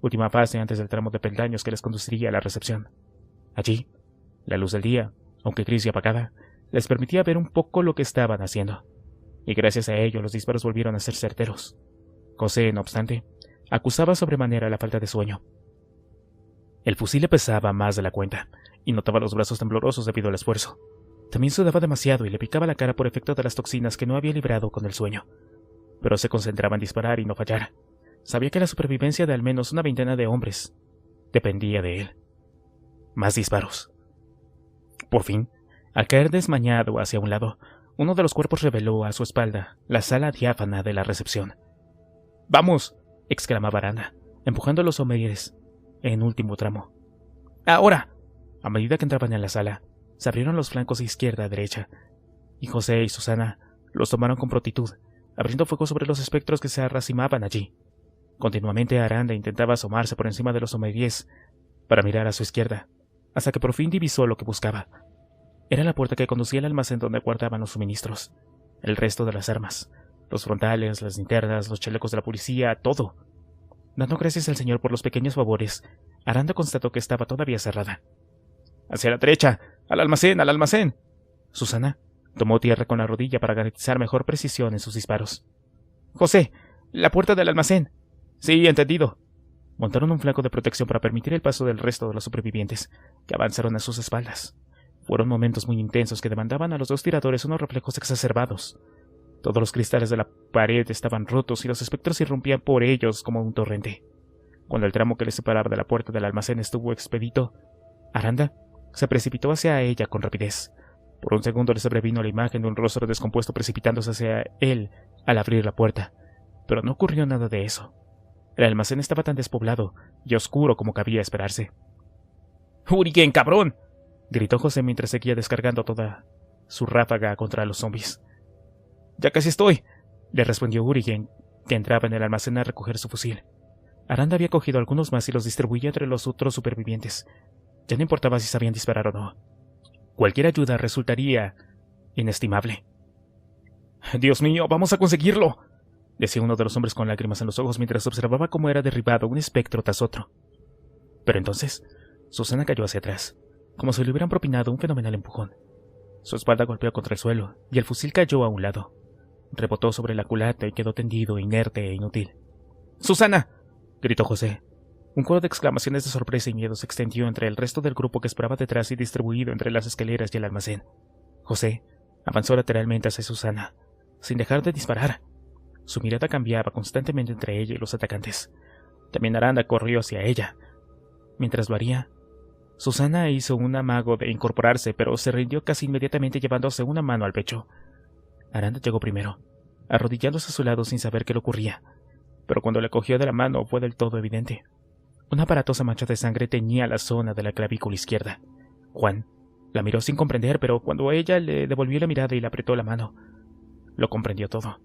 última fase antes del tramo de peldaños que les conduciría a la recepción. Allí, la luz del día, aunque gris y apagada, les permitía ver un poco lo que estaban haciendo, y gracias a ello los disparos volvieron a ser certeros. José, no obstante, acusaba sobremanera la falta de sueño. El fusil le pesaba más de la cuenta, y notaba los brazos temblorosos debido al esfuerzo. También sudaba demasiado y le picaba la cara por efecto de las toxinas que no había librado con el sueño. Pero se concentraba en disparar y no fallar. Sabía que la supervivencia de al menos una veintena de hombres dependía de él. Más disparos. Por fin, al caer desmañado hacia un lado, uno de los cuerpos reveló a su espalda la sala diáfana de la recepción. «¡Vamos!», exclamaba Aranda, empujando los sommeliers en último tramo. «¡Ahora!». A medida que entraban en la sala, se abrieron los flancos de izquierda a derecha, y José y Susana los tomaron con prontitud, abriendo fuego sobre los espectros que se arracimaban allí. Continuamente Aranda intentaba asomarse por encima de los sommeliers para mirar a su izquierda, hasta que por fin divisó lo que buscaba. Era la puerta que conducía al almacén donde guardaban los suministros, el resto de las armas, los frontales, las linternas, los chalecos de la policía, todo. Dando gracias al Señor por los pequeños favores, Aranda constató que estaba todavía cerrada. «¡Hacia la derecha! ¡Al almacén! ¡Al almacén!». Susana tomó tierra con la rodilla para garantizar mejor precisión en sus disparos. «¡José! ¡La puerta del almacén!». «Sí, entendido». Montaron un flanco de protección para permitir el paso del resto de los supervivientes, que avanzaron a sus espaldas. Fueron momentos muy intensos que demandaban a los dos tiradores unos reflejos exacerbados. Todos los cristales de la pared estaban rotos y los espectros irrumpían por ellos como un torrente. Cuando el tramo que les separaba de la puerta del almacén estuvo expedito, Aranda se precipitó hacia ella con rapidez. Por un segundo le sobrevino la imagen de un rostro descompuesto precipitándose hacia él al abrir la puerta, pero no ocurrió nada de eso. El almacén estaba tan despoblado y oscuro como cabía esperarse. «¡Urigen, cabrón!», gritó José mientras seguía descargando toda su ráfaga contra los zombies. «Ya casi estoy», le respondió Urigen, que entraba en el almacén a recoger su fusil. Aranda había cogido algunos más y los distribuía entre los otros supervivientes. Ya no importaba si sabían disparar o no. Cualquier ayuda resultaría inestimable. «¡Dios mío, vamos a conseguirlo!», decía uno de los hombres con lágrimas en los ojos mientras observaba cómo era derribado un espectro tras otro. Pero entonces, Susana cayó hacia atrás, como si le hubieran propinado un fenomenal empujón. Su espalda golpeó contra el suelo, y el fusil cayó a un lado. Rebotó sobre la culata y quedó tendido, inerte e inútil. ¡Susana!, gritó José. Un coro de exclamaciones de sorpresa y miedo se extendió entre el resto del grupo que esperaba detrás y distribuido entre las escaleras y el almacén. José avanzó lateralmente hacia Susana, sin dejar de disparar. Su mirada cambiaba constantemente entre ella y los atacantes. También Aranda corrió hacia ella. Mientras lo haría, Susana hizo un amago de incorporarse, pero se rindió casi inmediatamente llevándose una mano al pecho. Aranda llegó primero, arrodillándose a su lado sin saber qué le ocurría, pero cuando le cogió de la mano fue del todo evidente. Una aparatosa mancha de sangre teñía la zona de la clavícula izquierda. Juan la miró sin comprender, pero cuando ella le devolvió la mirada y le apretó la mano, lo comprendió todo.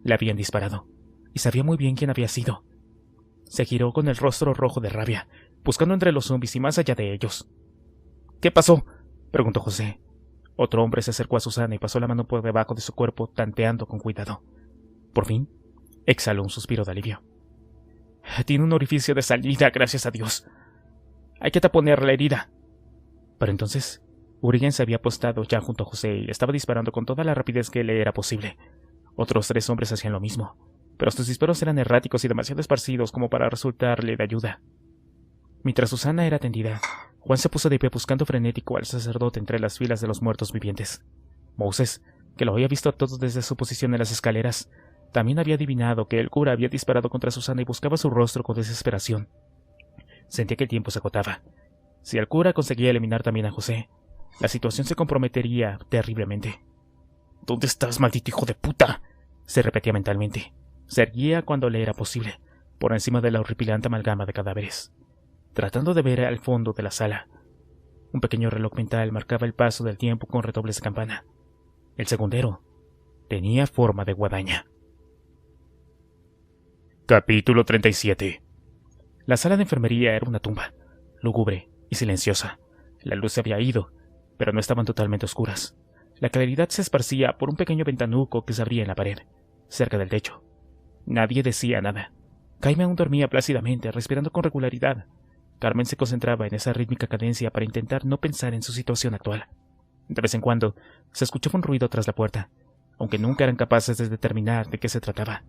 Le habían disparado, y sabía muy bien quién había sido. Se giró con el rostro rojo de rabia, buscando entre los zombies y más allá de ellos. ¿Qué pasó?, preguntó José. Otro hombre se acercó a Susana y pasó la mano por debajo de su cuerpo, tanteando con cuidado. Por fin, exhaló un suspiro de alivio. Tiene un orificio de salida, gracias a Dios. Hay que taponear la herida. Pero entonces, Urigen se había apostado ya junto a José y estaba disparando con toda la rapidez que le era posible. Otros 3 hombres hacían lo mismo, pero sus disparos eran erráticos y demasiado esparcidos como para resultarle de ayuda. Mientras Susana era atendida, Juan se puso de pie buscando frenético al sacerdote entre las filas de los muertos vivientes. Moses, que lo había visto a todos desde su posición en las escaleras, también había adivinado que el cura había disparado contra Susana y buscaba su rostro con desesperación. Sentía que el tiempo se agotaba. Si el cura conseguía eliminar también a José, la situación se comprometería terriblemente. «¿Dónde estás, maldito hijo de puta?», se repetía mentalmente. Se erguía cuando le era posible, por encima de la horripilante amalgama de cadáveres, tratando de ver al fondo de la sala. Un pequeño reloj mental marcaba el paso del tiempo con redobles de campana. El segundero tenía forma de guadaña. Capítulo 37. La sala de enfermería era una tumba, lúgubre y silenciosa. La luz se había ido, pero no estaban totalmente oscuras. La claridad se esparcía por un pequeño ventanuco que se abría en la pared, cerca del techo. Nadie decía nada. Jaime aún dormía plácidamente, respirando con regularidad. Carmen se concentraba en esa rítmica cadencia para intentar no pensar en su situación actual. De vez en cuando se escuchaba un ruido tras la puerta, aunque nunca eran capaces de determinar de qué se trataba.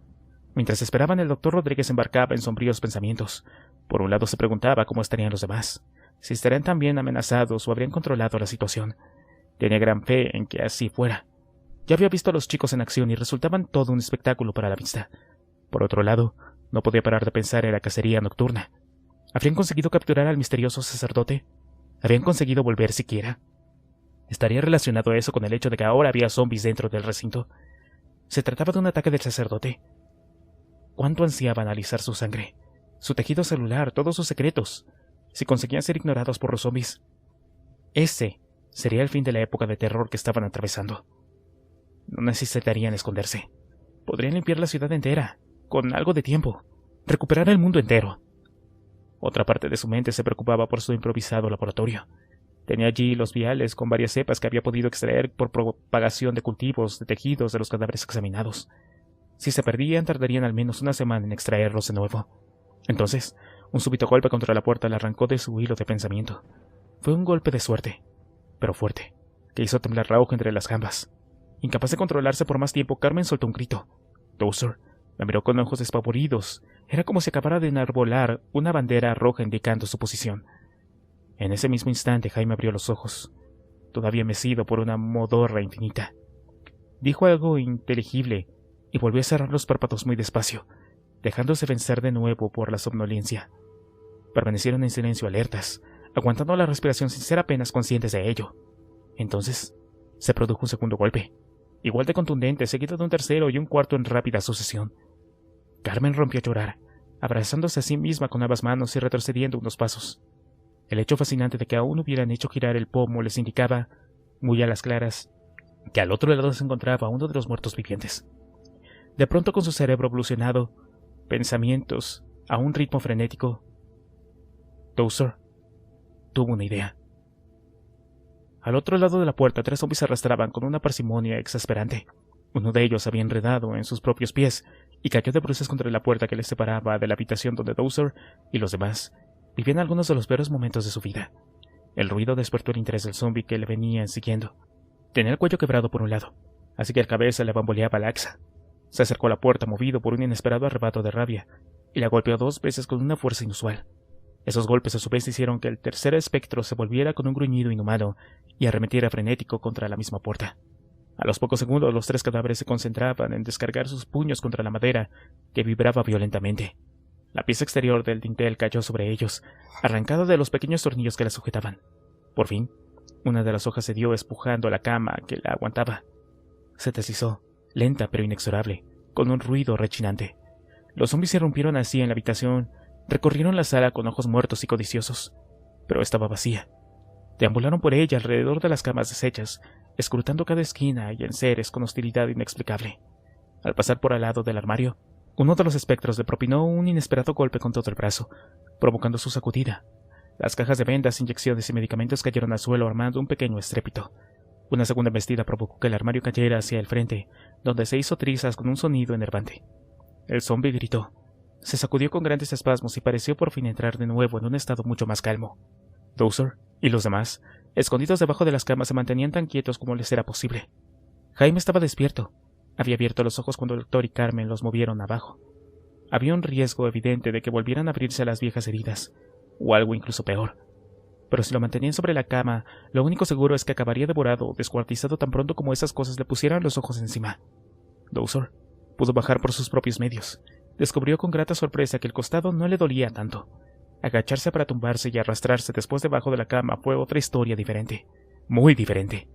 Mientras esperaban, el doctor Rodríguez embarcaba en sombríos pensamientos. Por un lado se preguntaba cómo estarían los demás, si estarían también amenazados o habrían controlado la situación. Tenía gran fe en que así fuera. Ya había visto a los chicos en acción y resultaban todo un espectáculo para la vista. Por otro lado, no podía parar de pensar en la cacería nocturna. ¿Habrían conseguido capturar al misterioso sacerdote? ¿Habían conseguido volver siquiera? ¿Estaría relacionado eso con el hecho de que ahora había zombies dentro del recinto? ¿Se trataba de un ataque del sacerdote? ¿Cuánto ansiaba analizar su sangre, su tejido celular, todos sus secretos? Si conseguían ser ignorados por los zombies, ese sería el fin de la época de terror que estaban atravesando. No necesitarían esconderse. Podrían limpiar la ciudad entera, con algo de tiempo, recuperar el mundo entero. Otra parte de su mente se preocupaba por su improvisado laboratorio. Tenía allí los viales con varias cepas que había podido extraer por propagación de cultivos de tejidos de los cadáveres examinados. Si se perdían, tardarían al menos una semana en extraerlos de nuevo. Entonces, un súbito golpe contra la puerta le arrancó de su hilo de pensamiento. Fue un golpe de suerte, pero fuerte, que hizo temblar Rauch entre las jambas. Incapaz de controlarse por más tiempo, Carmen soltó un grito. Dowser la miró con ojos despavoridos. Era como si acabara de enarbolar una bandera roja indicando su posición. En ese mismo instante, Jaime abrió los ojos, todavía mecido por una modorra infinita. Dijo algo inteligible y volvió a cerrar los párpados muy despacio, dejándose vencer de nuevo por la somnolencia. Permanecieron en silencio alertas, aguantando la respiración sin ser apenas conscientes de ello. Entonces, se produjo un segundo golpe, igual de contundente, seguido de un tercero y un cuarto en rápida sucesión. Carmen rompió a llorar, abrazándose a sí misma con ambas manos y retrocediendo unos pasos. El hecho fascinante de que aún hubieran hecho girar el pomo les indicaba, muy a las claras, que al otro lado se encontraba uno de los muertos vivientes. De pronto, con su cerebro evolucionado, pensamientos a un ritmo frenético, Dowser tuvo una idea. Al otro lado de la puerta, 3 zombies se arrastraban con una parsimonia exasperante. Uno de ellos había enredado en sus propios pies y cayó de bruces contra la puerta que les separaba de la habitación donde Dowser y los demás Vivían algunos de los peores momentos de su vida. El ruido despertó el interés del zombie que le venía siguiendo. Tenía el cuello quebrado por un lado, así que la cabeza le bamboleaba laxa. Se acercó a la puerta movido por un inesperado arrebato de rabia y la golpeó 2 veces con una fuerza inusual. Esos golpes a su vez hicieron que el tercer espectro se volviera con un gruñido inhumano y arremetiera frenético contra la misma puerta. A los pocos segundos los 3 cadáveres se concentraban en descargar sus puños contra la madera, que vibraba violentamente. La pieza exterior del dintel cayó sobre ellos, arrancada de los pequeños tornillos que la sujetaban. Por fin, una de las hojas se dio espujando a la cama que la aguantaba. Se deslizó, lenta pero inexorable, con un ruido rechinante. Los zombies se irrumpieron así en la habitación, recorrieron la sala con ojos muertos y codiciosos, pero estaba vacía. Deambularon por ella alrededor de las camas deshechas, escrutando cada esquina y enseres con hostilidad inexplicable. Al pasar por al lado del armario, uno de los espectros le propinó un inesperado golpe con todo el brazo, provocando su sacudida. Las cajas de vendas, inyecciones y medicamentos cayeron al suelo armando un pequeño estrépito. Una segunda embestida provocó que el armario cayera hacia el frente, donde se hizo trizas con un sonido enervante. El zombie gritó. Se sacudió con grandes espasmos y pareció por fin entrar de nuevo en un estado mucho más calmo. Dowser y los demás, escondidos debajo de las camas, se mantenían tan quietos como les era posible. Jaime estaba despierto. Había abierto los ojos cuando el doctor y Carmen los movieron abajo. Había un riesgo evidente de que volvieran a abrirse las viejas heridas, o algo incluso peor. Pero si lo mantenían sobre la cama, lo único seguro es que acabaría devorado o descuartizado tan pronto como esas cosas le pusieran los ojos encima. Dowser pudo bajar por sus propios medios. Descubrió con grata sorpresa que el costado no le dolía tanto. Agacharse para tumbarse y arrastrarse después debajo de la cama fue otra historia diferente. Muy diferente.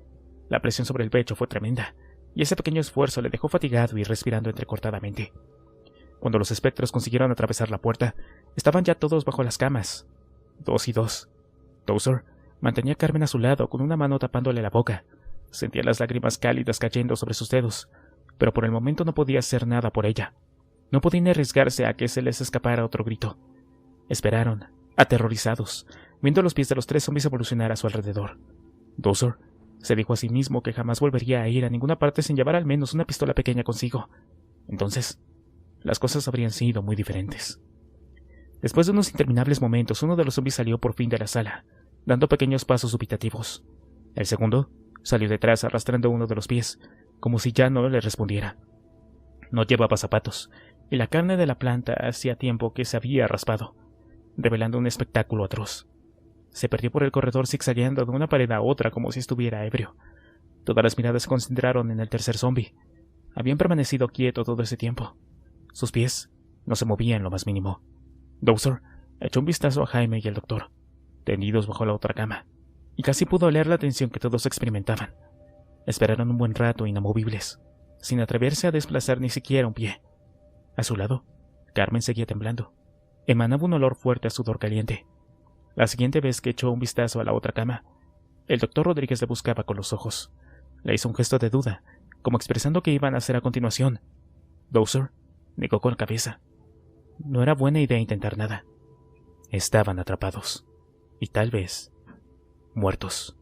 La presión sobre el pecho fue tremenda, y ese pequeño esfuerzo le dejó fatigado y respirando entrecortadamente. Cuando los espectros consiguieron atravesar la puerta, estaban ya todos bajo las camas. 2 y 2. Dowser mantenía a Carmen a su lado con una mano tapándole la boca. Sentía las lágrimas cálidas cayendo sobre sus dedos, pero por el momento no podía hacer nada por ella. No podían arriesgarse a que se les escapara otro grito. Esperaron, aterrorizados, viendo los pies de los 3 zombies evolucionar a su alrededor. Dowser se dijo a sí mismo que jamás volvería a ir a ninguna parte sin llevar al menos una pistola pequeña consigo. Entonces, las cosas habrían sido muy diferentes. Después de unos interminables momentos, uno de los zombies salió por fin de la sala, dando pequeños pasos dubitativos. El segundo salió detrás arrastrando uno de los pies, como si ya no le respondiera. No llevaba zapatos, y la carne de la planta hacía tiempo que se había raspado, revelando un espectáculo atroz. Se perdió por el corredor zigzagueando de una pared a otra como si estuviera ebrio. Todas las miradas se concentraron en el tercer zombie. Habían permanecido quieto todo ese tiempo. Sus pies no se movían lo más mínimo. Dowser echó un vistazo a Jaime y el doctor, tendidos bajo la otra cama, y casi pudo oler la tensión que todos experimentaban. Esperaron un buen rato inamovibles, sin atreverse a desplazar ni siquiera un pie. A su lado, Carmen seguía temblando. Emanaba un olor fuerte a sudor caliente. La siguiente vez que echó un vistazo a la otra cama, el doctor Rodríguez le buscaba con los ojos. Le hizo un gesto de duda, como expresando qué iban a hacer a continuación. Dowser negó con la cabeza. No era buena idea intentar nada. Estaban atrapados. Y tal vez muertos.